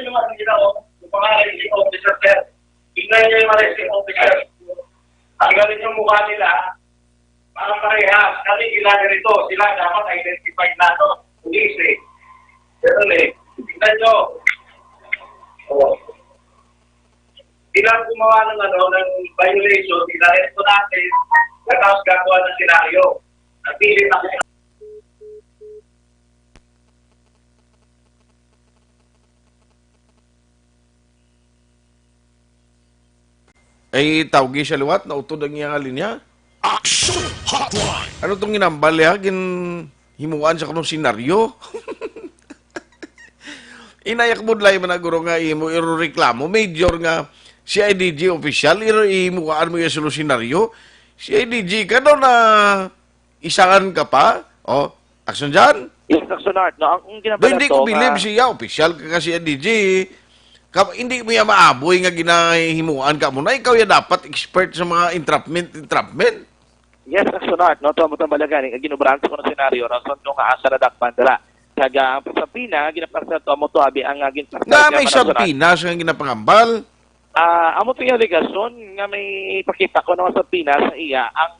H: yung mga ginawa, yung mga racing officer, sir. Tingnan niya yung mga racing officer. Ang galing yung mukha nila, parang parehas. Kasi ginagawa sila dapat identified na ito. Police eh. Pero tingnan nyo. Ilang gumawa ng violation, inaresto natin, tapos gagawa ng senaryo. Napili na sila.
C: Ay tawgi siya liwat na utod ang iyang linya.
B: Aksyon Hotline.
C: Ano tong ginambal ya himuan sa kanong senaryo? Inayak mo dlay man guro nga imo ireklamo major nga CIDG official imuan mo yung senaryo. CIDG ka daw na isangan ka pa? Aksyon dyan?
H: Yes, Action Art. No, ang
C: Hindi ko believe siya official ka kasi CIDG. Hindi mo yan maaboy nga ginahimuan ka mo na ikaw ya dapat expert sa mga entrapment.
H: Yes, Action Art. No, ito mo itong balagani. Ginubrahan ko ng senaryo. Rason nung asa na dakpan dala. Kaga ang Pina, ginapasa to mo to abi ang ginapasa.
C: Na may Pinas nga ginapangambal.
H: Amo to yung ligasyon nga may pakita ko naman sa Pina sa iya ang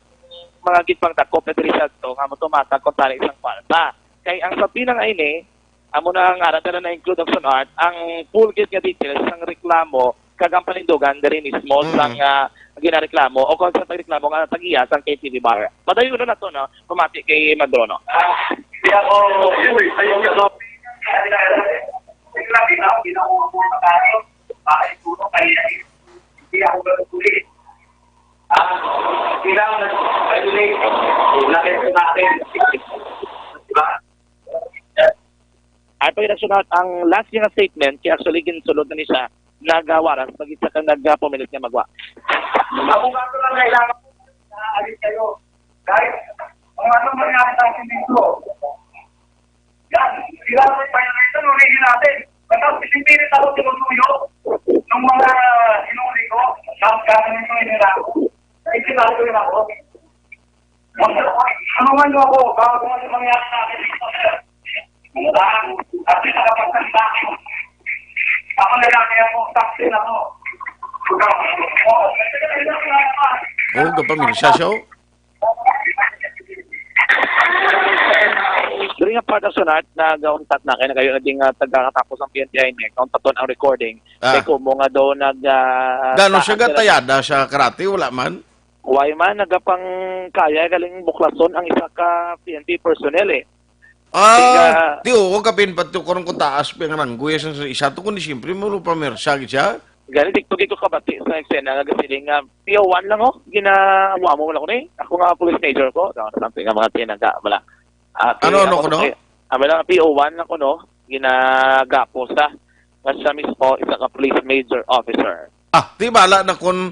H: mga gitpang dakop na diri sa to nga mo to matag kung tali isang palta. Kay ang sa Pina nga ini amo na nga natin na include Aksyon Art ang full gate nga details ng reklamo kag ang panindugan diri mismo sang ginareklamo o kung sa reklamo nga tagiya sang KTV bar. Padayon na to no, pamati kay Madrono. Di ako ayun ko. Ay pagkinasunod, ang last yung statement, kaya actually ginsulod na niya nagawaras, pag isa kang nagpumilit niya magwa.
I: Ako nga ito lang kailangan po na alis kayo. Guys, kung anong mangyari sa akin dito, yan, sila ko yung payanan, ulihin natin. Matapos isipirit ako sinusuyo ng mga sinuli ko, tapos gano'n yung inira ko. Naisipan ko yun ako. Ano man nyo ako, bago kung ano mangyari sa akin dito, sir. At least nakapagsalita ako. Ako lalaki ako, taksin ako.
C: Oh, kapamirsa siya.
H: During ang part of sunat, nag-untat na kayo na kayo naging tagakatapos ng PNPI niya, kung taton ang recording. Kaya kung mo nga daw
C: Gano'n siya gatayada sa karate, wala man?
H: Huwag man, nagapang kaya, galing buklason ang isa ka PNP personnel eh.
C: Tiyo, huwag kapin pati ko kung taas pa ng ranggoy sa isa to kundi siyempre mo pamirsa siya.
H: Ganit, tigtugin ko kabati sa eksena, nagasiling nga, PO1 lang ho, ginawa mo lang ko na eh. Ako nga police major ko, something nga mga tinaga, wala.
C: Ano ko no?
H: Wala, PO1 lang ko no, ginagapo sa, siya mismo, isa ka police major officer.
C: Di bala na kung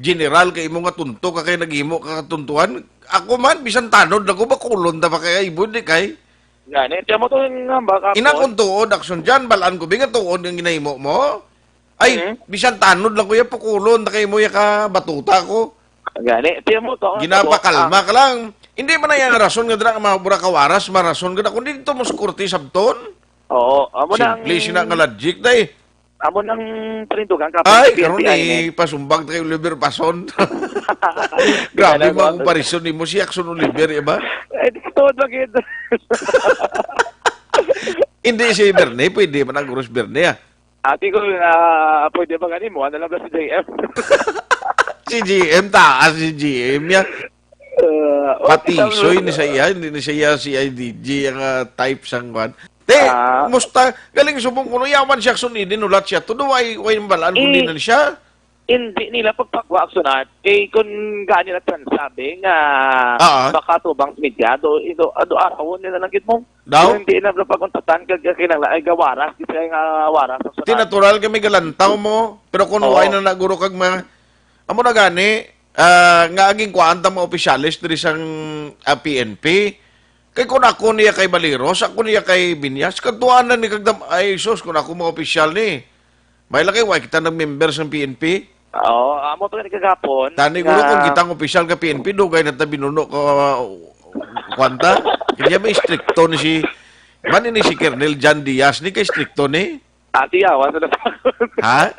C: general kay mo nga tunto ka kay nagimo ka katuntuan. Ako man, bisan tanod na ko ba kulon na ba kaya ibon di kay?
H: Ganit, tiyan mo to yung baka po.
C: Inakong tuod, aksyon dyan, balaan ko, binga tuod yung ginahimo mo. Ay, bisan tanod lang ko yung pakulon na kayo mo yung batuta ko.
H: Gani, tiyan mo to.
C: Ginapakalma ka lang. Hindi man na yung rason nga dira mabura kawaras, marason ka na. Kung dito mo skurti sabton.
H: Oo, amo nang...
C: Simple siya nga logic na eh.
H: Amo nang parindugan ka.
C: Ay, karon eh, pasumbag tayo Oliver Pason. Grabe mo ang parison ni mo si Aksyon Oliver, iba?
H: Eh, dito, bagid.
C: Hindi si Berne, pwede man ang Gurus Berne ah.
H: Ati ko, pwede ba ganin mo? Ano lang ba si JM?
C: Si GM, taas si GM yan. Patisoy ni siya, hindi ni siya si IDG ang type sang kwan. Musta, galing subong kuno, yaman siya sunidin, ulat siya. Tudo, way balaan kundi na siya.
H: Hindi nila pagpakwa aksyonat. Eh, kung gani na sabi nga, baka tubang media, ado araw nila lang mo.
C: Daw?
H: Hindi na pagkuntatan, kailangan ay gawaras, kasi ay gawaras.
C: Di natural kami galantaw mo, pero kung way na naguro kag amo na gani, nga aging kwanta mo opisyalis diri sang PNP. Kay kung ako niya kay Baliros, ako niya kay Binyas, katuanan ni kagdam ay sus kung ako mga opisyal ni. May laki wa kita nag members ng PNP.
H: Oo, amo to ni kagapon.
C: Tani gulo kung kitang opisyal ka PNP dugay na binuno ko kwanta. Kanya may stricto ni si man ni si Colonel John Diaz ni kay stricto ni.
H: Ati yawa sa
C: Ha?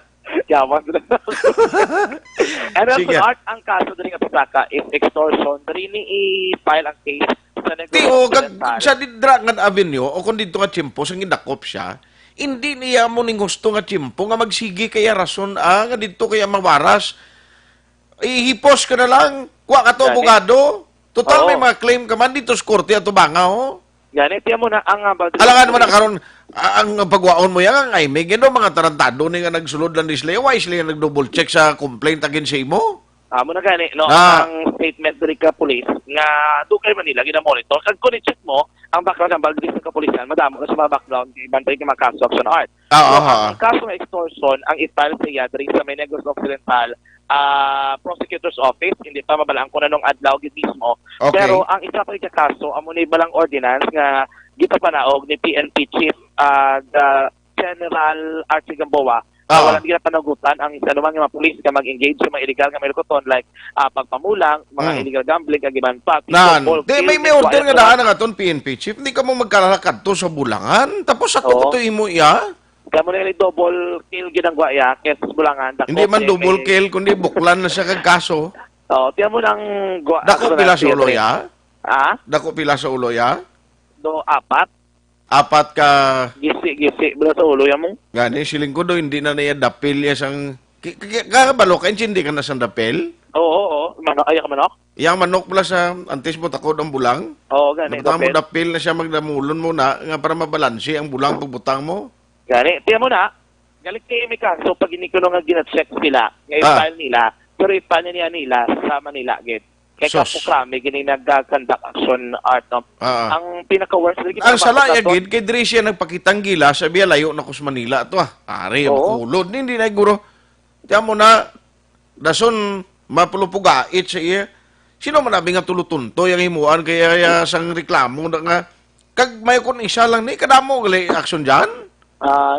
H: Yawa sa And also, Art, ang kaso din nga pasaka is extortion. Dari ni i-file ang case sa
C: Tiyo, sa Didrangan Avenue, o kung dito nga Chimpo, sa ginakop siya, hindi niya mo ning gusto nga Chimpo, nga magsigi kaya rason, nga dito kaya mawaras. Ihipos ka na lang, kuha ka to, abogado. Total, may mga claim ka man dito sa korte at banga,
H: Ganit, yan mo na ang...
C: Alangan mo na karon ang pagwaon mo yan, ay may gino mga tarantado ni nga nagsulod lang ni sila, why sila nag-double check sa complaint against sa imo?
H: Amo na gani, no? Ang statement dari ka police nga dugay Manila gina-monitor. Kag kung i-check mo, ang background ng bagdis ng kapulisan, madamo ka sa mga background, ibantay ka mga kaso Aksyon Art. Ang kaso ng extortion, ang i-file siya dari sa may Negros Occidental prosecutor's office, hindi pa mabalaan ko na nung adlaw gid mismo.
C: Okay.
H: Pero ang isa pa kaso, amo ni balang ordinance nga gipapanaog ni PNP Chief General Archie Gamboa. Walang ginapanagutan ang isa naman nga mga pulis ka mag-engage sa mga illegal nga melokoton like pagpamulang, mga illegal gambling, kagiman pa.
C: May order nga daan nga ton PNP Chief, hindi ka mo magkalakad to sa Bulangan, tapos ako to imo iya.
H: Kaya mo na yung double kill ginangwa ya, kaya sa Bulangan.
C: Hindi man double kill, kundi buklan na siya kag kaso.
H: Tiyan mo nang...
C: Dako pila sa ulo ya?
H: Ha?
C: Dako pila sa ulo ya?
H: Do, 4.
C: apat ka
H: Gisi, bala sa ulo yan mo.
C: gani siling ko do hindi na niya dapil ya sang kakabalo ka hindi ka na sang dapil.
H: Oo. Manok, ayak manok?
C: Yang manok pala sa antes mo takod ang bulang.
H: Oo, gani.
C: Nabutang mo dapil na siya magdamulon mo na nga para mabalansi ang bulang pagbutang mo.
H: Gani. Tiyan mo na, galit kayo may kaso pag hindi ko nga gina-check sila, nga i-file nila, pero i-file niya nila sa Manila, gid. Kaya
C: Sos.
H: kapukrami, gini nag-conduct action art, no? Ang pinaka-worst,
C: Ang salaya gid kay diri siya nagpakitang gila sa biya layo na kus Manila to Ari makulod hindi na guro. Tiyan mo na dason mapulupugait sa iya. Sino man abi nga tulutunto yang himuan kaya sang reklamo na nga kag may kun isa lang ni kadamo gali action diyan.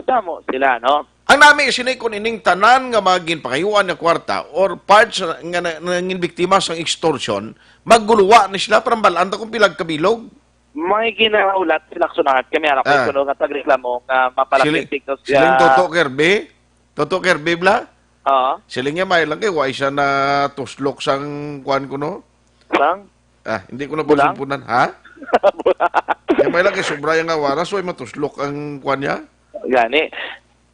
H: Damo sila, no?
C: Ang nami sinay kun ining tanan nga magin pakayuan nga kwarta or parts nga nangin biktima sang extortion, magguluwa ni sila para balaan ta kung pilag kabilog.
H: May ginaulat sila aksunahan kami harap ko kuno nga tagreklamo nga mapalapit sa
C: Siling Toto Kerbe bla? Siling nga may lang kay wa isa na tuslok sang kuan ko no.
H: Sang?
C: Hindi ko na pagsimpunan, ha? May lang kay sobra yung awaras, so ay matuslok ang kuan niya.
H: Gani.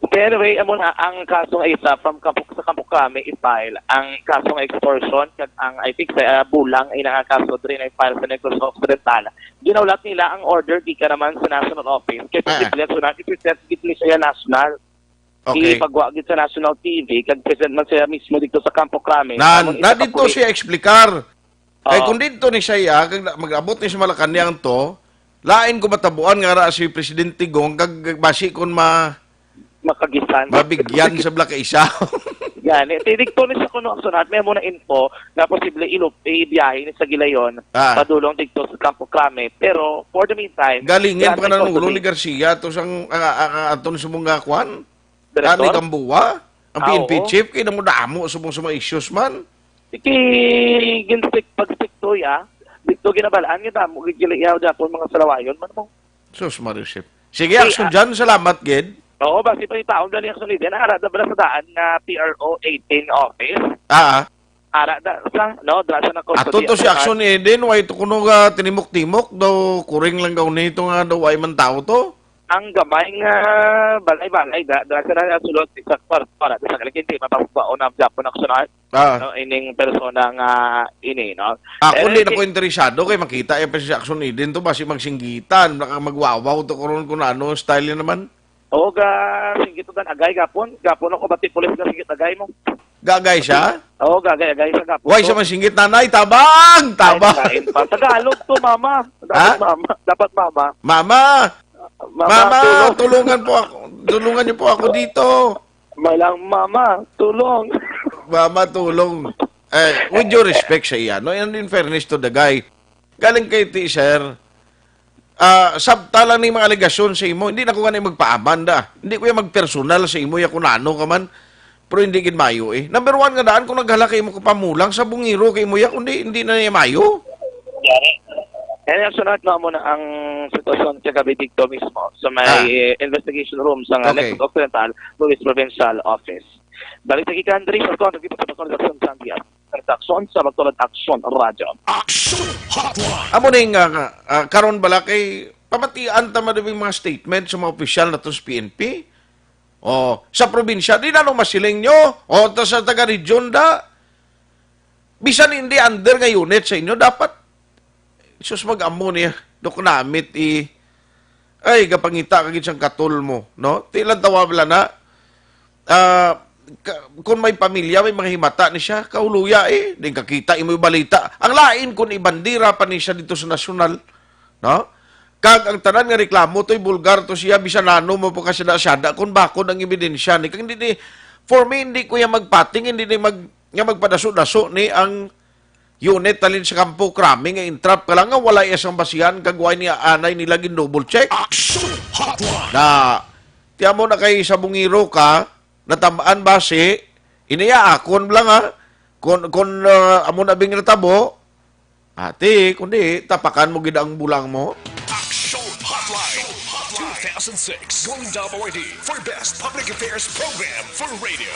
H: Pero anyway, amo na ang kasong isa from sa Kampo Kami i-file ang kasong extortion kag ang I think sa bulang ay nakakaso diri na i-file sa Negros Occidental. Ginaulat nila ang order di ka naman sa National Office kay present sunat i-present gitli sa national.
C: Okay.
H: Ipagwa gid sa National TV kag present man siya mismo dito sa Kampo Kami.
C: Na dito siya eksplikar. Kay kung dito ni siya kag mag-abot ni sa Malacañang to, lain ko matabuan nga ra si Presidente Gong kag basi kon
H: makagisan.
C: Mabigyan sa blaka isa.
H: Yan. Tidikto ni sa kuno sunat. May muna info na posible ibiyahe ni sa Gilayon padulong dito sa Kampo Kami. Pero for the meantime,
C: galingin pa na ng ulo ni Garcia to sang aton sa mga kwan. Ani Gambuwa. Ang PNP chief kay namo damo sa mga issues man.
H: Pag-stick to ya. Dito ginabalaan nga damo gigilayaw dapat mga salawayon man mo.
C: Sus Marisip. Sige, action dyan. Salamat, Ged.
H: Oo, basi pa yung taong dali ang solid. Naarada ba sa daan nga PRO 18 office? Arada sa, no? Drasa na custody.
C: Ato to si Aksyon din. Way to kuno tinimok-timok. Daw kuring lang daw nito nga daw ay man tao to.
H: Ang gamay nga balay-balay. Drasa na sulod sa kwarto. Sa kalikindi, mapapabao na Japon aksyon no? Ining persona nga ini, no?
C: Ako hindi na ko interesado kay makita yung si Aksyon din to. Basi magsinggitan. Magwawaw to kuron kung ano style niya naman.
H: Oo, singgit dan agay gapon. Gapon ako bati pulis nga singgit agay mo.
C: Gagay siya?
H: Oo, agay sa gapon.
C: Why siya masinggit nanay? Tabang!
H: Tagalog to, mama. Dapat mama.
C: Mama, tulungan po ako. Tulungan niyo po ako dito.
H: Malang mama, tulong.
C: Mama, tulong. With your respect sa iya, no? And in fairness to the guy, galing kay sir, sabtala ni mga alegasyon sa imo, hindi na ko ganun magpaabanda. Hindi ko yung magpersonal sa imo, ya kunano ka man. Pero hindi gid mayo eh. Number one nga daan, kung naghala kayo mo kapamulang sa bungiro kay mo ya, kundi hindi na niya mayo.
H: Kaya sunod na mo na ang sitwasyon sa gabi dito mismo sa may investigation room sa Negros Occidental Police Provincial Office. Balik sa kikan, Andres, sa kontrag sa pagkakonsasyon sa Andias. Aksyon sa magtulad Aksyon Radio.
B: Aksyon Hotline!
C: Amo ning karon bala kay pamatian ta madubing mga statement sa mga opisyal na to sa PNP. O sa probinsya di na masiling nyo o ta sa taga-region da. Bisan hindi under nga unit sa inyo dapat sus mag-amo niya dok namit ay gapangita kagid sang katul mo, no? Tilan tawa bala na kung may pamilya, may mga himata ni siya, kauluya din kakita, imo balita. Ang lain kung ibandira pa ni siya dito sa nasyonal, no? Kag ang tanan nga reklamo, to'y bulgar to siya, bisan nano mo po kasi nasyada, kung bakod ang ebidensya ni. Kag hindi for me, hindi ko yung magpating, hindi nga magpadaso-daso ni ang unit talin sa Kampo Kami, nga intrap ka lang nga, wala isang basihan, kagway ni anay nila double check.
B: Aksyon Hotline!
C: Na, tiyan mo na kay sa bungiro ka, natamaan base, iniyaakon lang ha, kung amo na bing natabo, ate, kundi, tapakan mo gid ang bulang mo.
B: Aksyon Hotline 2006 Going WID for Best Public Affairs Program for Radio.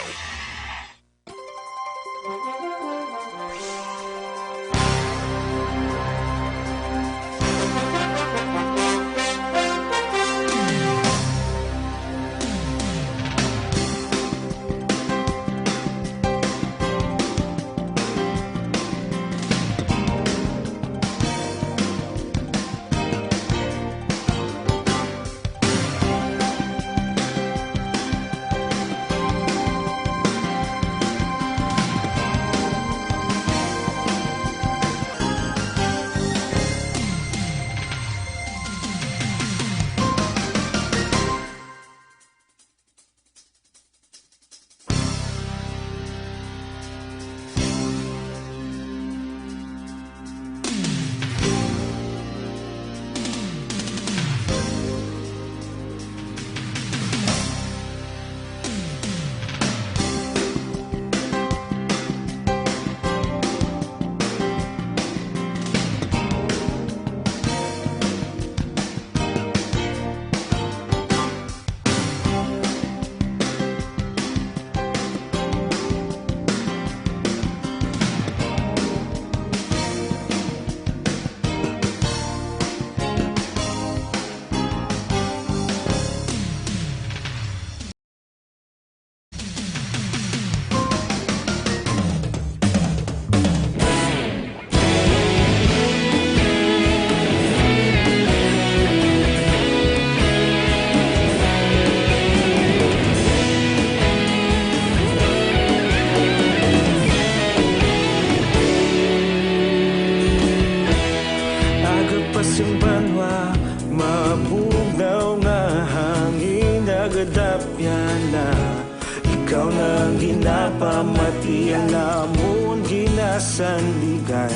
J: ikaw nang ginapamatian namon ginasandigan.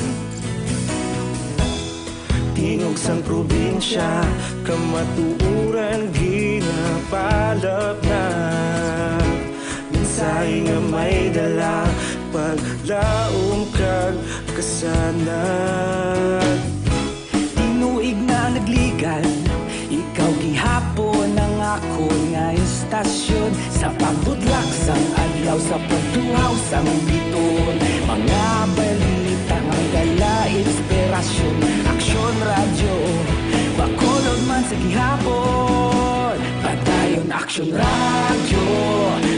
J: Tingog sang probinsya, kamatuuran ginapalap na. Minsay nga may dala, paglaom kag kasanag.
K: Tinuig na nagligan, ikaw gihapon ang ako nga istasyon. Sa pagbudlak sang adlaw, sa pagtuhaw sang biton. Mga balita nga gala, inspirasyon. Aksyon radyo, bakolod man sa gihapon. Padayon Aksyon radyo,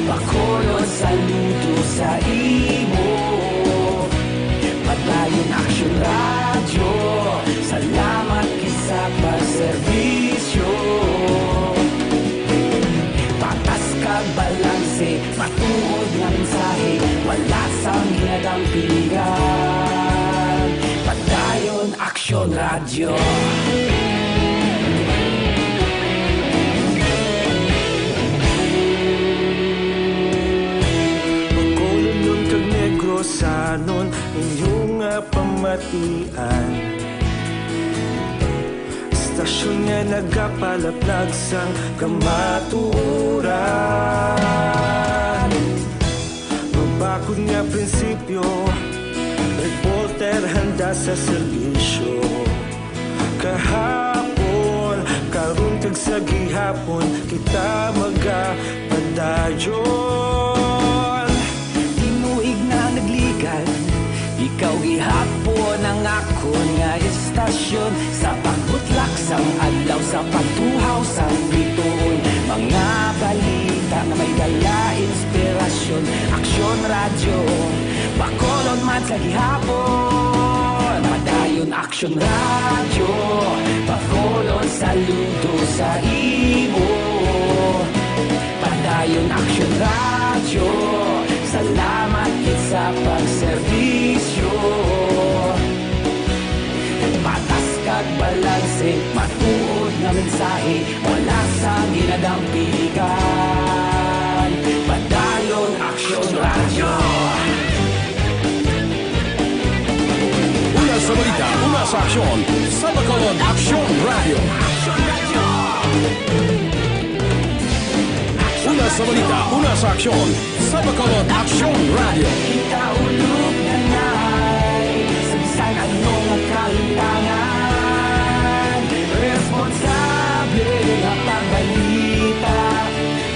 K: bakolod saludo sa imo. Padayon Aksyon radyo, salamat kisa pagserbisyo. Patas kag balanse, matuod nga mensahe, wala sang hinadampingan. Padayon Aksyon radyo.
J: Bacolod kag Negrosanon, inyong nga pamatian. Istasyon nga nagapalaplag sang kamatuuran. Mabakod nga prinsipyo, reporter handa sa serbisyo. Kahapon, karon kag sa gihapon, kita magapadayon.
K: Tinuig na nagligan, ikaw gihapon ang ako nga istasyon. Sa pagbutlak sang adlaw, sa pagtuhaw sang biton. Mga balita na may dala, inspirasyon. Aksyon radyo, bakolod man sa gihapon. Padayon Aksyon radyo, bakolod saludo sa imo. Padayon Aksyon radyo, salamat kit sa pagserbisyo. Patas kag balanse, matuod nga mensahe, wala sang ginadampigan. Padayon Aksyon radyo.
A: Una sa balita, una sa aksyon, sa Bacolod Aksyon Radio. Una sa balita, una sa aksyon, sa Bacolod Aksyon Radio.
K: Ikaulog na na'y sabisan anong kalintangan. Responsable na pagbalita,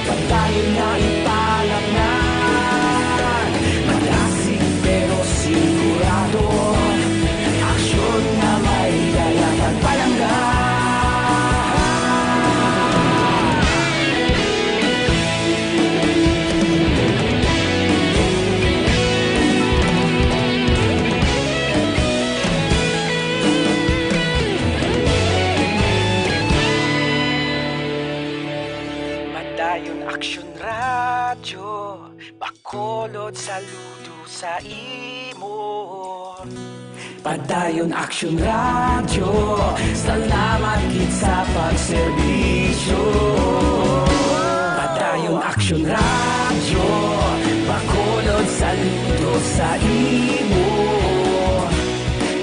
K: pagdayon na ipalaknan. Malasig pero sigurado, aksyon na may dalatag palanggan. Padayon Aksyon radyo, bakolod saludo sa imo. Padayon Aksyon radyo, salamat kit sa pagserbisyo. Padayon Aksyon radyo, bakolod saludo sa imo.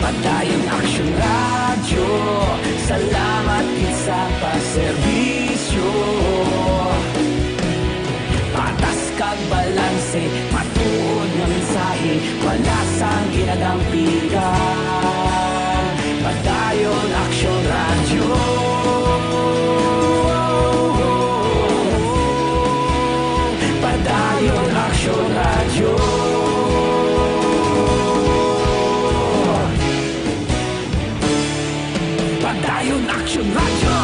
K: Padayon Aksyon radyo, salamat kit sa pagserbisyo. Patas kag balanse, matuod nga mensahe, wala sang ginadampigan. Padayon Aksyon radyo. Padayon Aksyon radyo. Padayon Aksyon radyo.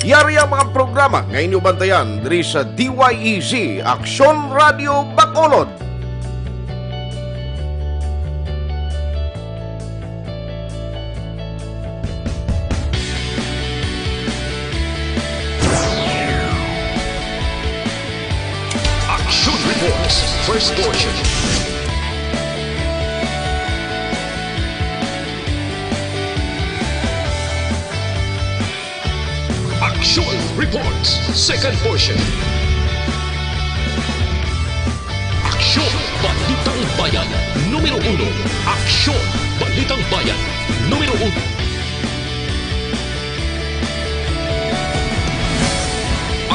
C: Yari ang mga programa ngayon yung bantayan diri sa DYEZ Aksyon Radio Bacolod.
F: first portion. Aksyon Reports, second portion. Aksyon Balitang Bayan, numero 1. Aksyon Balitang Bayan, numero 1.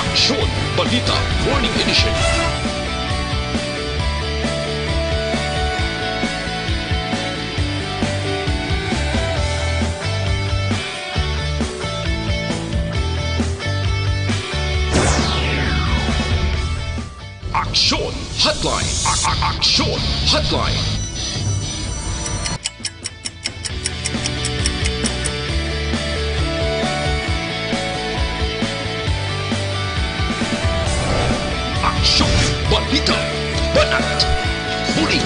F: Aksyon Balita Morning Edition. Aksyon Hotline. Aksyon Hotline. Aksyon Balita Banat Huli.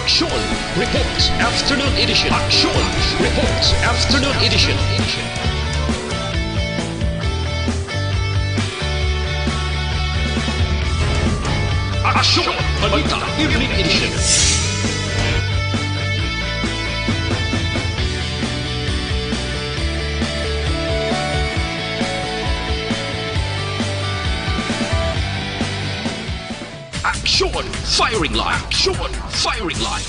F: Aksyon Reports Afternoon Edition. Aksyon Reports Afternoon Edition. Aksyon Balita Evening Edition. Aksyon Firing Line. Aksyon Firing Line.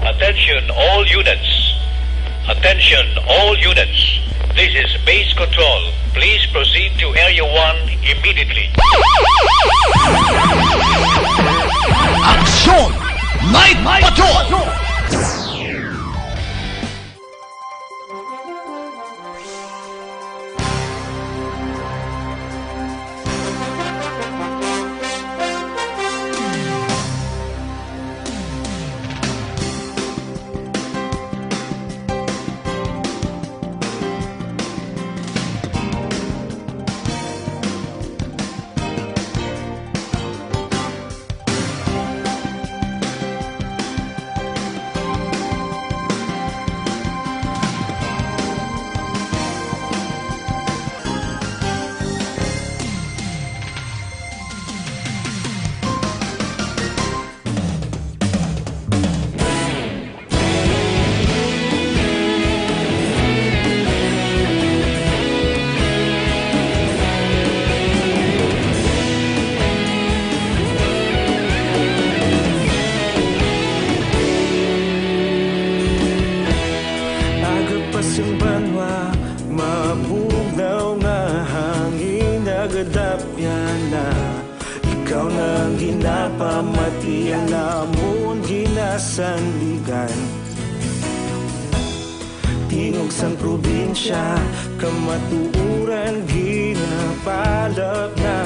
L: Attention all units. Attention all units. This is base control. Please proceed to Area 1 immediately.
B: Aksyon Night Patrol!
J: Agapasang banwa, mabugnaw na hangin, nagadapyan na. Ikaw nang ginapamatian, namon ginasandigan. Tingog sang probinsya, kamatuuran ginapalap na.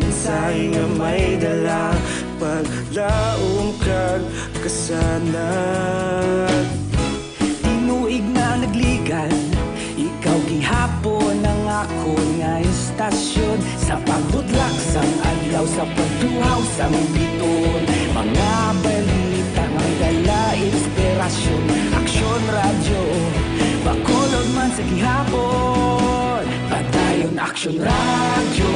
J: Minsay nga may dala, paglaom kag kasanat.
K: Tinuig na nagligan, ikaw gihapon ang ako nga istasyon. Sa pagbudlak sang adlaw, sa pagtuhaw sang biton. Mga balita nga dala inspirasyon. Aksyon radyo, bakolod man sa gihapon. Padayon Aksyon radyo,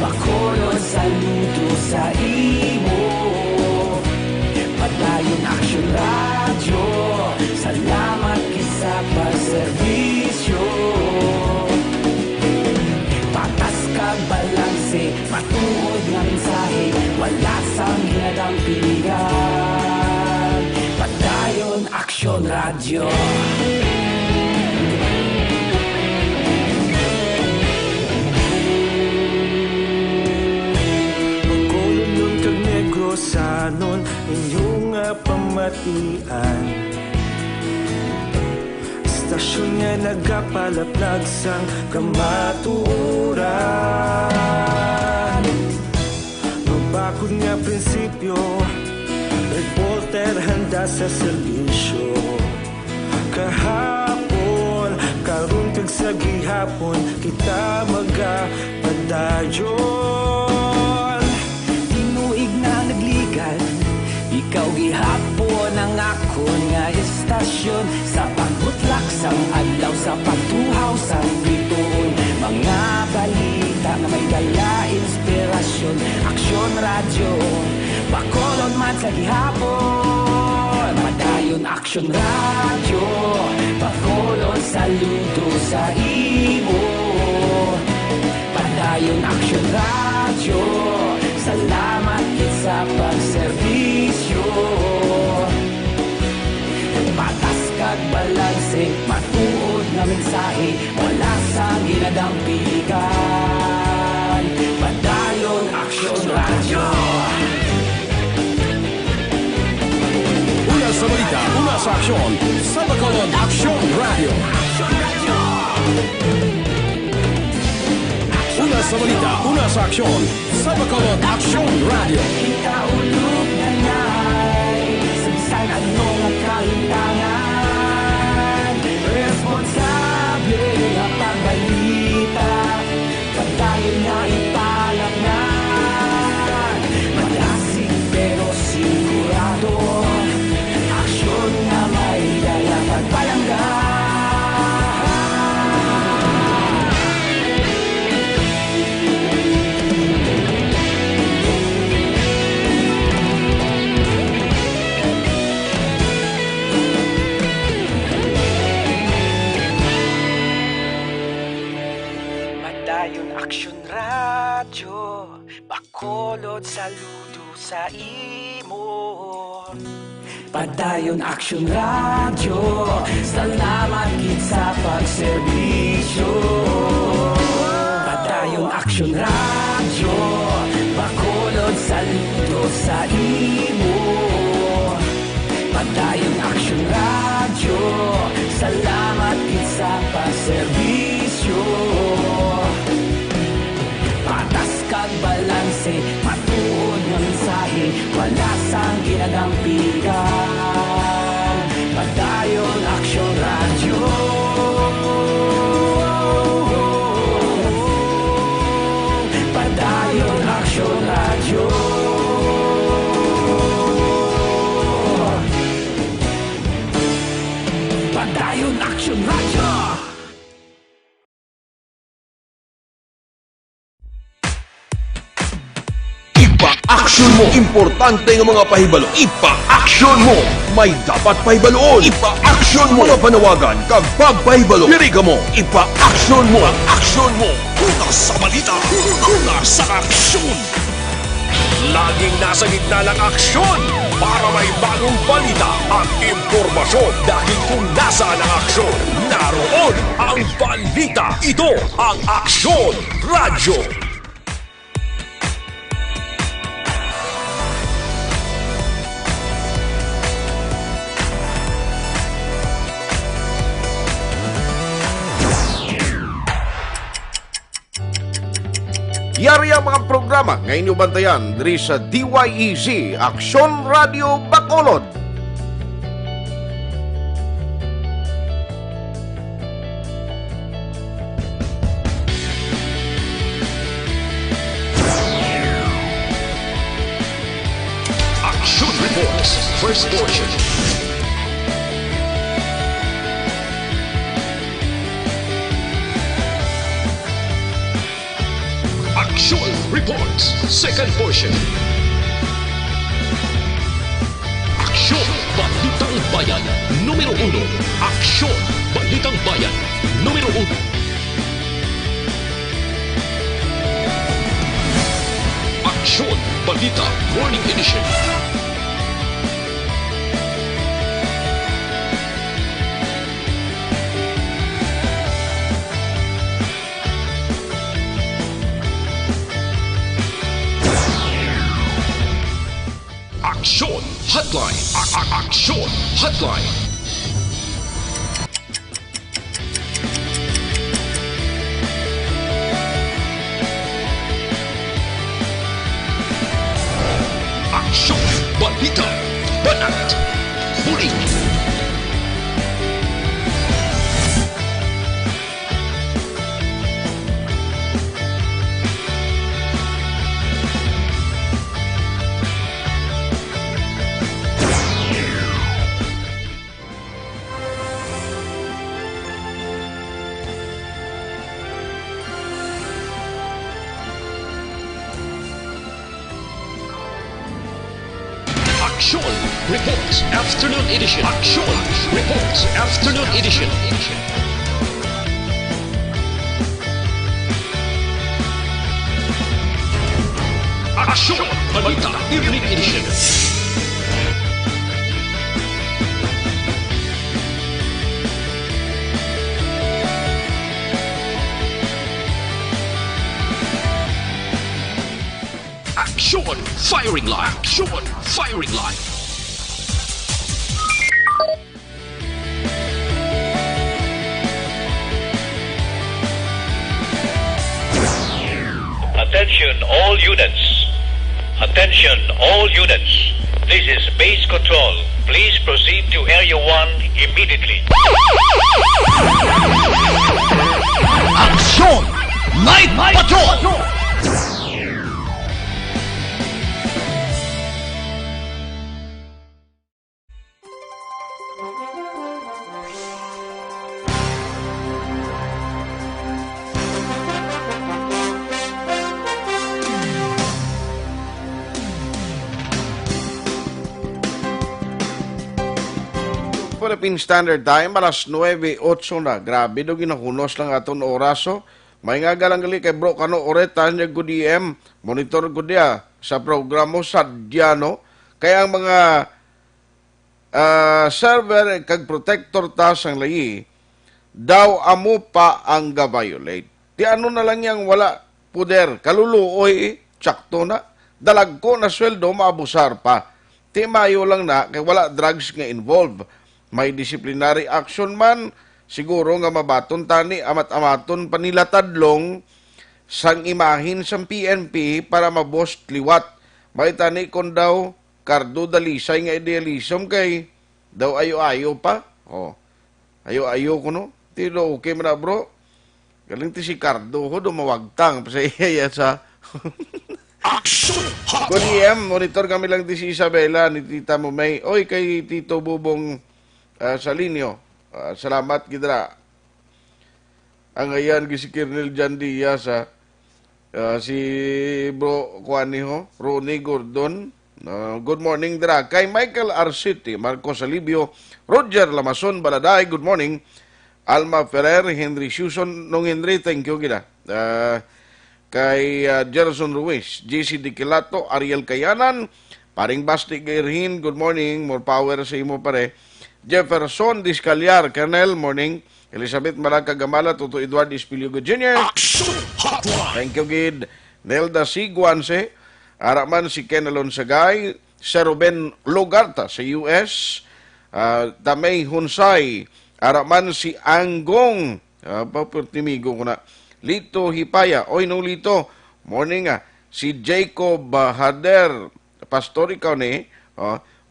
K: bakolod saludo sa imo. Padayon Aksyon radyo, salamat kisa pagserbisyo. Patas kag balanse, matuod nga mensahe, wala sang hinadang pilihan. Padayon Aksyon radyo.
J: Pagkulong kag negrosanon, inyong pamatian. Istasyon nga nagapalaplag sang kamatuuran. Mabakod nga prinsipyo, reporter handa sa serbisyo. Kahapon, karun kag sa gihapon, kita magapadayon.
K: Tinuig na nagligan, ikaw gihapon ang akon nga istasyon. Sa pagbutlak sang adlaw, sa pagtuhaw sang bituon, mga balita na may dala inspirasyon. Aksyon radyo, Bacolod man sa gihapon. Madayon Aksyon radyo, Bacolod saludo sa imo. Padayon Aksyon radyo, salamat kit sa pagserbisyo. Patas kag balanse, matuod na mensahe, wala sa ginadampikan. Padayon Aksyon radyo.
A: Una sa balita, una sa aksyon, sa Bacolod Aksyon Radio. Una sa balita, una sa aksyon, sa Bacolod Aksyon Radio.
K: Ikaulog na na'y Samsan anong ang kalintangan. Responsable na pagbalita, pagdayon na ipalaknan. Malasig pero sigurado, aksyon na may dala pagpalanggan. Madayon Aksyon radyo, Bacolod saludo sa imo. Padayon Aksyon radyo, salamat kit sa pagserbisyo. Padayon Aksyon radyo, Bacolod saludo sa imo. Padayon Aksyon radyo, salamat kit sa pagserbisyo. Patas kag balanse, matuod nga mensahe, wala sang ginadampigan. Padayon Aksyon radyo. Padayon Aksyon radyo. Padayon Aksyon radyo.
B: Ipa-action mo. Importante ng mga pahibalo. Ipa-action mo. May dapat pahibaloon. Ipa-action mo. Mga panawagan kag pagpahibalo. Piriga mo. Ipa-action mo. Ipa-action mo. Una sa balita. Una sa aksyon. Laging nasa gitna ng aksyon para may bagong balita at impormasyon. Dahil kung nasaan ang aksyon, naroon ang balita. Ito ang Aksyon Radyo.
C: Yari ang mga programa ngayon nyo bantayan diri sa DYEZ Aksyon Radio Bacolod.
B: Action Reports, first portion. Action Reports, second portion. Aksyon Balitang Bayan, numero 1. Aksyon Balitang Bayan, numero 1. Aksyon Balita Morning Edition. Aksyon Hotline. Aksyon Hotline.
F: Aksyon Reports Afternoon Edition. Aksyon Reports Afternoon Edition. Aksyon Balita Evening Edition. Aksyon Firing Line. Aksyon Firing Line.
L: Attention all units. Attention all units. This is base control. Please proceed to Area 1 immediately.
A: Aksyon! Night Patrol!
C: Philippine Standard Time, alas 9:08 na. Grabe do ginahunos lang aton oraso. May nga galang gali kay bro kano oretan niya good DM. Monitor ko dia sa programo sadyano. Kaya ang mga server kag protector ta sang layi daw amo pa ang ga-violate. Ti ano na lang yang wala puder. Kaluluoy, tsakto na. Dalag ko na sweldo, maabusar pa. Ti mayo lang na kay wala drugs nga involved. May disciplinary action man, siguro nga mabaton tani amat-amaton panila tadlong sang imahin sang PNP para mabost liwat. May tani kon daw kardo dalisay nga idealism kay daw ayo-ayo pa. Oh. Ayo-ayo ko no. Tilo okay man na bro. Galing ti si Cardo ho dumawagtang sa iya sa Good EM, monitor kami lang ti si Isabela ni Tita Mumay. Oy kay Tito Bubong Salinio, salamat gidra. Ang ayan si Kernel Jan Diaz, si bro Juani ho, Ronnie Gordon. Good morning dra. Kay Michael Arciti, Marcos Alibio, Roger Lamason Baladay, good morning. Alma Ferrer, Henry Suson, nung Henry, thank you gida. Kay Gerson Ruiz, JC Diquilato, Ariel Kayanan, Paring Basti Gairhin, good morning. More power sa imo pare. Jefferson Discalyar, Colonel, morning. Elizabeth Malaca Gamala, Toto Eduardo Espiliogo Jr. Thank you, Gid. Nelda Siguanse, Araman si Ken Alonsagay, Sir Ruben Logarta sa US, Tamay Hunsay, Araman si Anggong, papurtimigo ko na, Lito Hipaya, oy no Lito, morning si Jacob Hader, Pastor ikaw ni,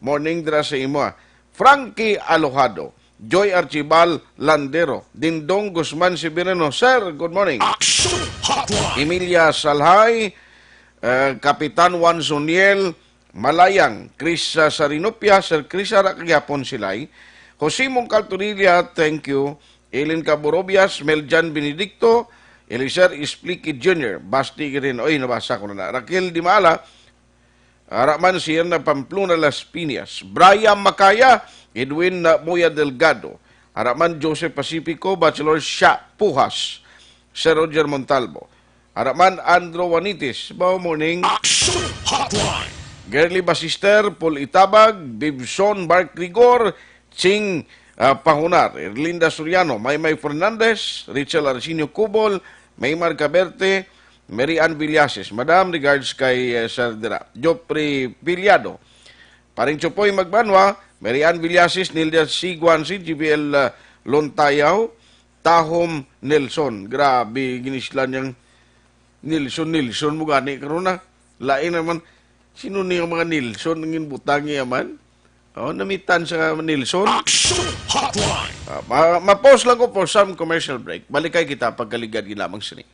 C: morning dra sa imo Frankie Alojado, Joy Archibal Landero, Dindong Guzman Sibireno. Sir, good morning. Emilia Salhay, Kapitan Juan Suniel, Malayang, Chris Sarinopia, Sir Chris Arakyapon Silay, Jose Mongkalturilla, thank you, Elin Caborobias, Meljan Benedicto, Eliser Ispliki Jr., Basti rin, oy, nabasa ko na. Raquel Dimala, Araman siya na Pamplona Las Piñas, Brian Macaya, Edwin Moya Delgado, Araman Joseph Pacifico, Bachelor Sha Pujas, Sir Roger Montalvo, Araman Andrew Wanitis, Bao morning. Gerly Basister, Paul Itabag, Bibson Mark Rigor, Ching Pahunar, Erlinda Soriano, Maymay Fernandez, Richel Arsenio Cubol, Maymar Caberte, Mary Ann Villases. Madam, regards kay Sir Dira. Jopri Piliado. Paring Chopoy Magbanwa, Mary Ann Villases, Nilda Siguansi, GBL Lontayaw, Tahom Nelson. Grabe, ginislan yung Nilson mo gani. Karuna, lain naman, sino niya mga Nilson, nangin butang niya man? Namitan sa Nilson. Ma-pause lang ko for some commercial break. Balikay kita pagkaligad ginamang sini.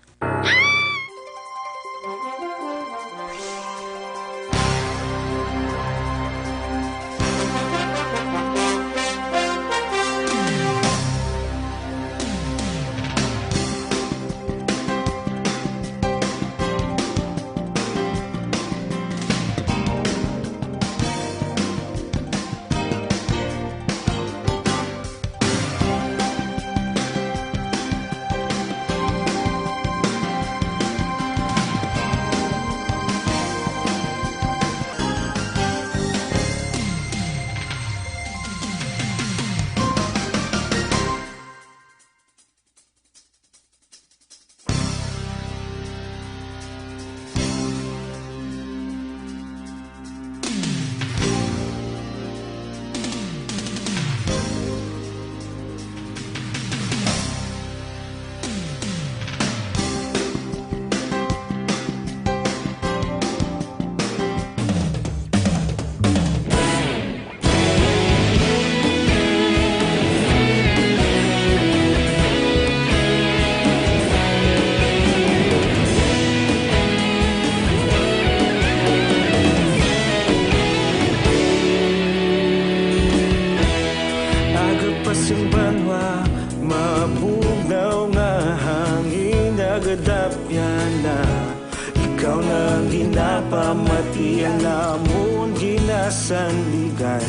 J: ginapamatian namon ginasanligan.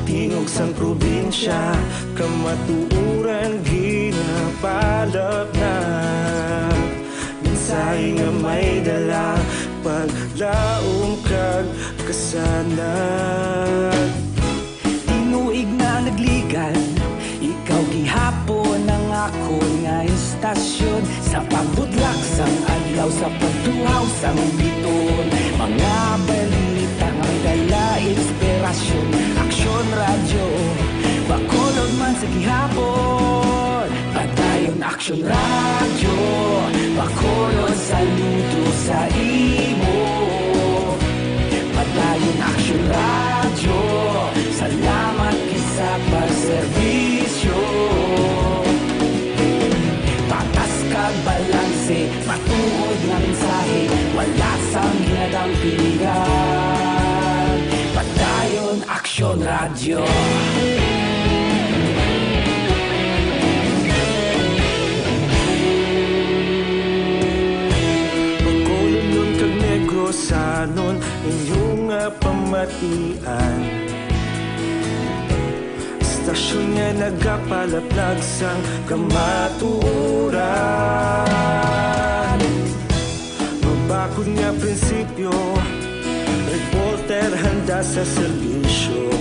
J: Tingog sang probinsya, kamatuuran ginapalap na. Minsay nga may dala, paglaom kag kasanag.
K: Tinuig na nagligan, ikaw gihapon ang ako nga istasyon. Sa pagbutlak sang adlaw, sa pagtuhaw sang biton. Mga balita nga may dala inspirasyon. Aksyon radyo, bakolog man sa gihapon. Padayon aksyon radyo, bakolog saludo sa imo. Padayon aksyon radyo, salamat kisa pagserbisyo. Patas kag balanse, matuod nga mensahe, wala sang ginadang pilihan. Padayon aksyon radyo.
J: Bakolog nun kag Negrosanon, inyong nga pamatian. Istasyon nga nagapalaplag sang kamatuoran. Mabakod nga prinsipyo, reporter handa sa serbisyo.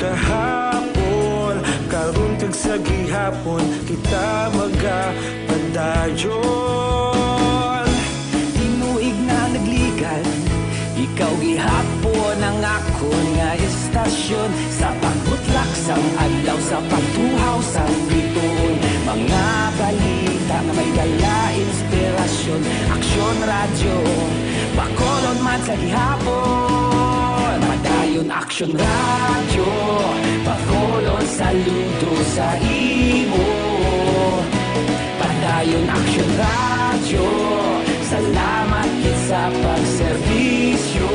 J: Kahapon, karon kag sa gihapon, kita magapadayon.
K: Tinuig na nagligan, ikaw gihapon ang ako nga istasyon. Sa pagbutlak sang adlaw, sa pagtuhaw sang biton. Mga balita nga may dala inspirasyon. Aksyon radyo, bakolon man sa gihapon. Padayon aksyon radyo, bakolon saludo sa imo. Padayon aksyon radyo, salamat kit sa pagserbisyo.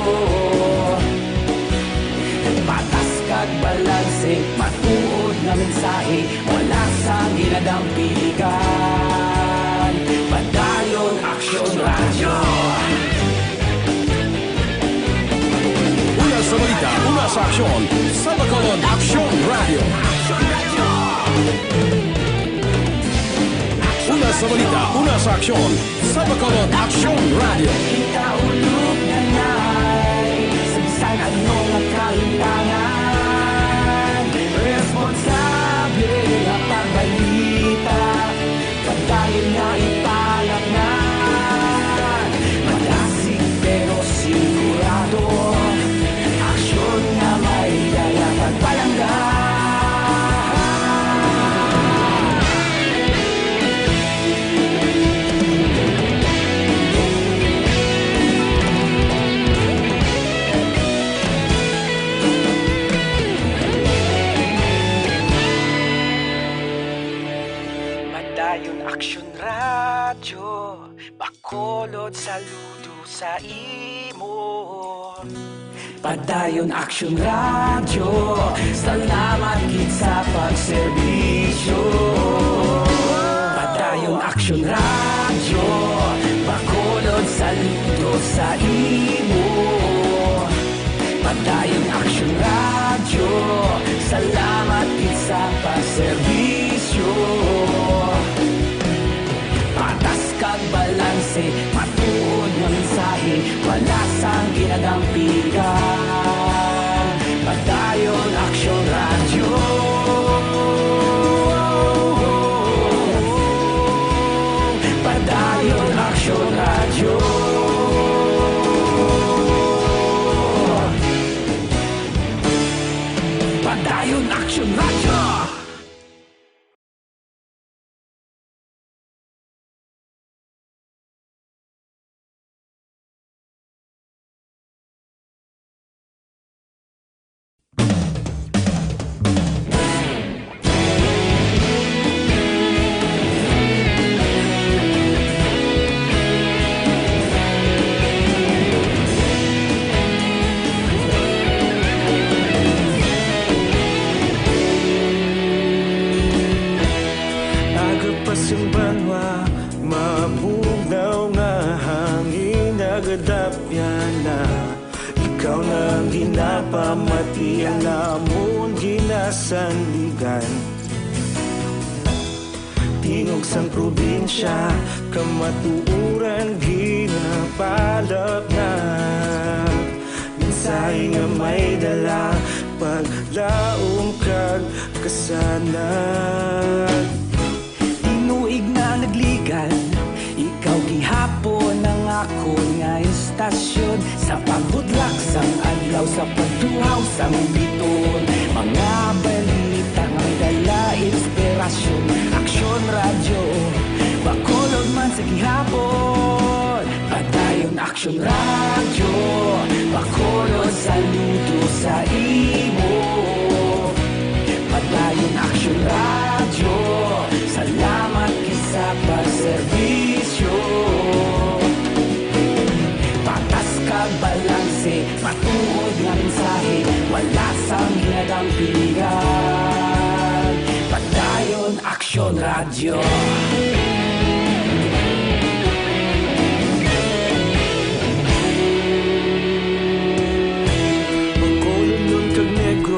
K: Patas kag balanse, matuod na mensahe, wala sang ginadang piligan. Padayon aksyon radyo.
A: Una sa balita, una sa aksyon, sa Bacolod Aksyon Radio. Una sa balita, una sa aksyon, sa Bacolod Aksyon Radio.
K: Ikaulog na na'y sabisan anong nagkaintangan. Responsable na pagbalita, pagdayon na ipalak na. Malasig pero sigurado, aksyon na may dala pagpalanggan. Padayon aksyon radyo, bakolod saludo sa imo. Padayon aksyon radyo, salamat kit sa pagserbisyo. Padayon aksyon radyo, bakolod saludo sa imo. Padayon aksyon radyo, salamat kit sa pagserbisyo. Patas kag balanse, matuod nga mensahe, wala sang ginadang piligan. Padayon aksyon radyo. Padayon aksyon radyo. Padayon aksyon radyo.
J: Agapasang banwa, mabugnaw nga nagadapya na. Ikaw na ang ginapamatian, namon ginasandigan. Tingog sang probinsya, kamatuuran ginapalap na. Mensahe nga may dala, paglaom kag kasanag.
K: Tinuig na nagligan, ikaw gihapon ang ako nga istasyon. Sa pagbudlak sang adlaw, sa pagtuhaw sang biton. Mga balita nga may dala, inspirasyon. Aksyon radyo, bakolod man sa gihapon. Padayon aksyon radyo, bakolod saludo sa imo. Padayon aksyon radyo, salamat kisa pagserbisyo. Patas kag balanse, matuod nga mensahe, wala sang hinadang piligan. Padayon aksyon radyo.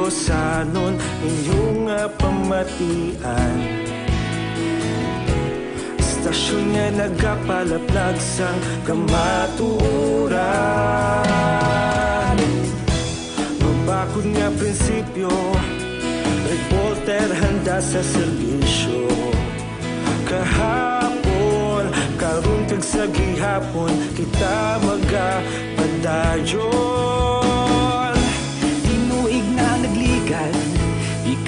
J: Sanon inyong pamatian, istasyon nga nagapalaplag sang kamatuuran. Mabakod nga prinsipyo, reporter handa sa serbisyo. Kahapon, karon kag sa gihapon, kita magapadayon.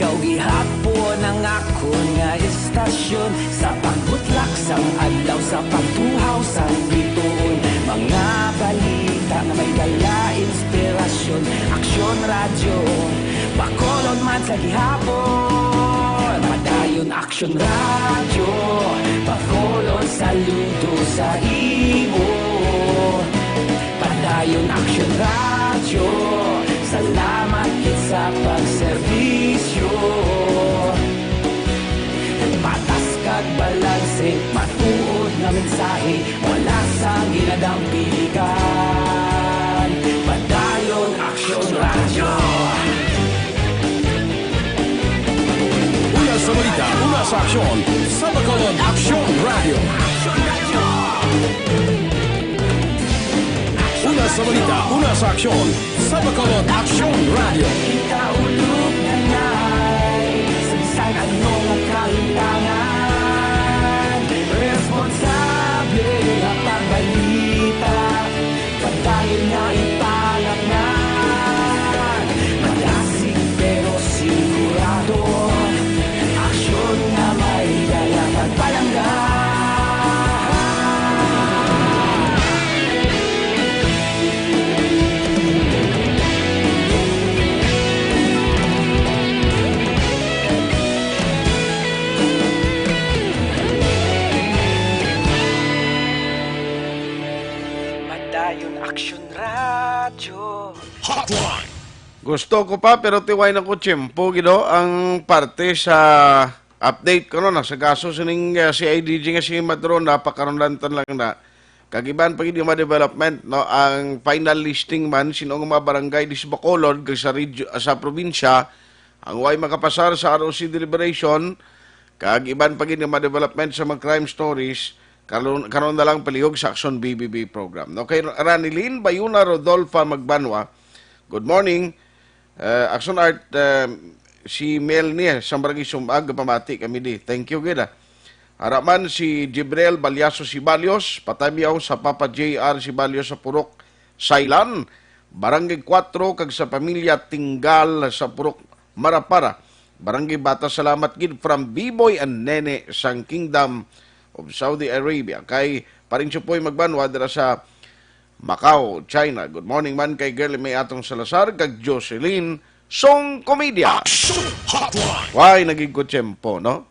K: Ikaw gihapon ang ako nga istasyon. Sa pagbutlak sang adlaw, sa pagtuhaw sang bituon. Mga balita na may dala, inspirasyon. Aksyon radyo, bakolod man sa gihapon. Padayon aksyon radyo, bakolod saludo sa imo. Padayon aksyon radyo, salamat sa pagserbisyo. Patas kag balanse, matuod nga mensahe, wala sang ginadang piligan. Padayon aksyon radyo.
A: Una sa balita, una sa aksyon, sa Bacolod Aksyon Radio. Una sa balita, una sa aksyon, sa Bacolod Aksyon Radio.
K: Ikaulog na na'y sabisan ano ang kahintangan. Responsable ang pagbalita, pagdahin na ipalaknan. Malasig pero sigurado, aksyon na may dala pagpalanggan. Aksyon radyo.
A: Hotline.
C: Gusto ko pa pero tiway na ko tiyempo gido ang parte sa update ko no sa kaso sining CIDG nga si Madron napakarundantan lang na kagiban pag yung development no ang final listing man sino nga mga barangay di sa Bacolod kag sa probinsya ang way makapasar sa ROC deliberation kagiban pag yung mga development sa mga crime stories karon na lang palihog sa Aksyon BBB program. Okay, Ranilyn Bayuna Rodolfa Magbanwa. Good morning. Aksyon Art si Mel niya sa barangay Sumag pamati kami di. Thank you gid. Haraman si Jibril Balyaso Sibalios, patamiyaw sa Papa JR Sibalios sa Purok Sailan, Barangay 4 kag sa pamilya Tinggal sa Purok Marapara. Barangay Bata Salamat gid from B-Boy and Nene sang Kingdom of Saudi Arabia. Kay paring Chupoy Magbanwa dira sa Macau, China. Good morning man kay Girlie May Atong Salazar kag Jocelyn Song Komedia.
A: Hotline.
C: Why naging ko tiyempo, no?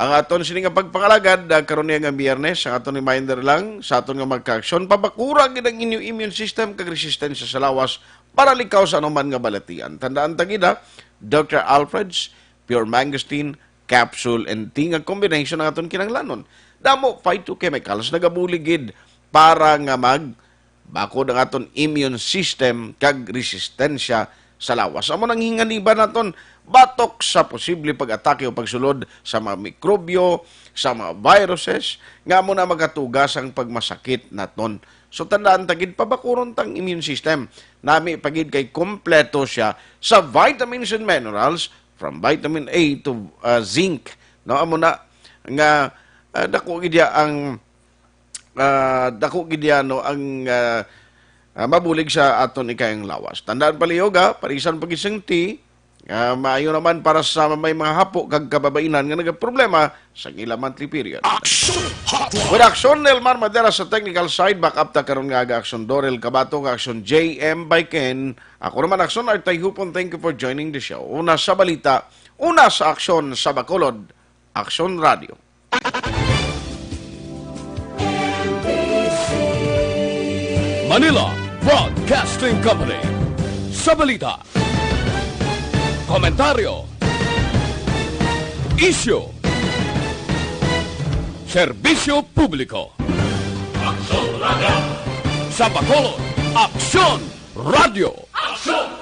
C: Ang aton sini nga pagpangalagad karon nga Biyernes, ang aton reminder lang sa aton nga magka-aksyon pabakura gid ang inyong immune system kag resistensya sa lawas para likaw sa anuman nga balatian. Tandaan ta gid Dr. Alfred's Pure Mangosteen Capsule and Tea nga combination ng aton kinanglanon. Damo phytochemicals nagabuligid para nga bakod ang aton immune system kag resistensya sa lawas. Amo nang hinganiban naton batok sa posible pag-atake o pagsulod sa mga mikrobyo, sa mga viruses, nga mo na magatugas ang pagmasakit naton. So tandaan tagid pabakuron tang immune system. Nami pagid kay kompleto siya sa vitamins and minerals from vitamin A to zinc. No amo na nga dako gid ang mabulig sa aton ikayang lawas. Tandaan paliyoga, parisan pagising tea, maayo naman para sa may mga hapo kag kababainan nga nagaproblema sa ila monthly period. With Aksyon Elmar Madera sa technical side, back up ta karon nga Aksyon Dorel Kabato, Aksyon JM by Ken. Ako naman Aksyon Tayhopon. Thank you for joining the show. Una sa balita, una sa aksyon sa Bacolod, Aksyon Radio.
A: Manila Broadcasting Company. Sa balita, komentaryo, issue, serbisyo publiko. Aksyon Radio. Sa Bacolod, Aksyon Radio. Aksyon!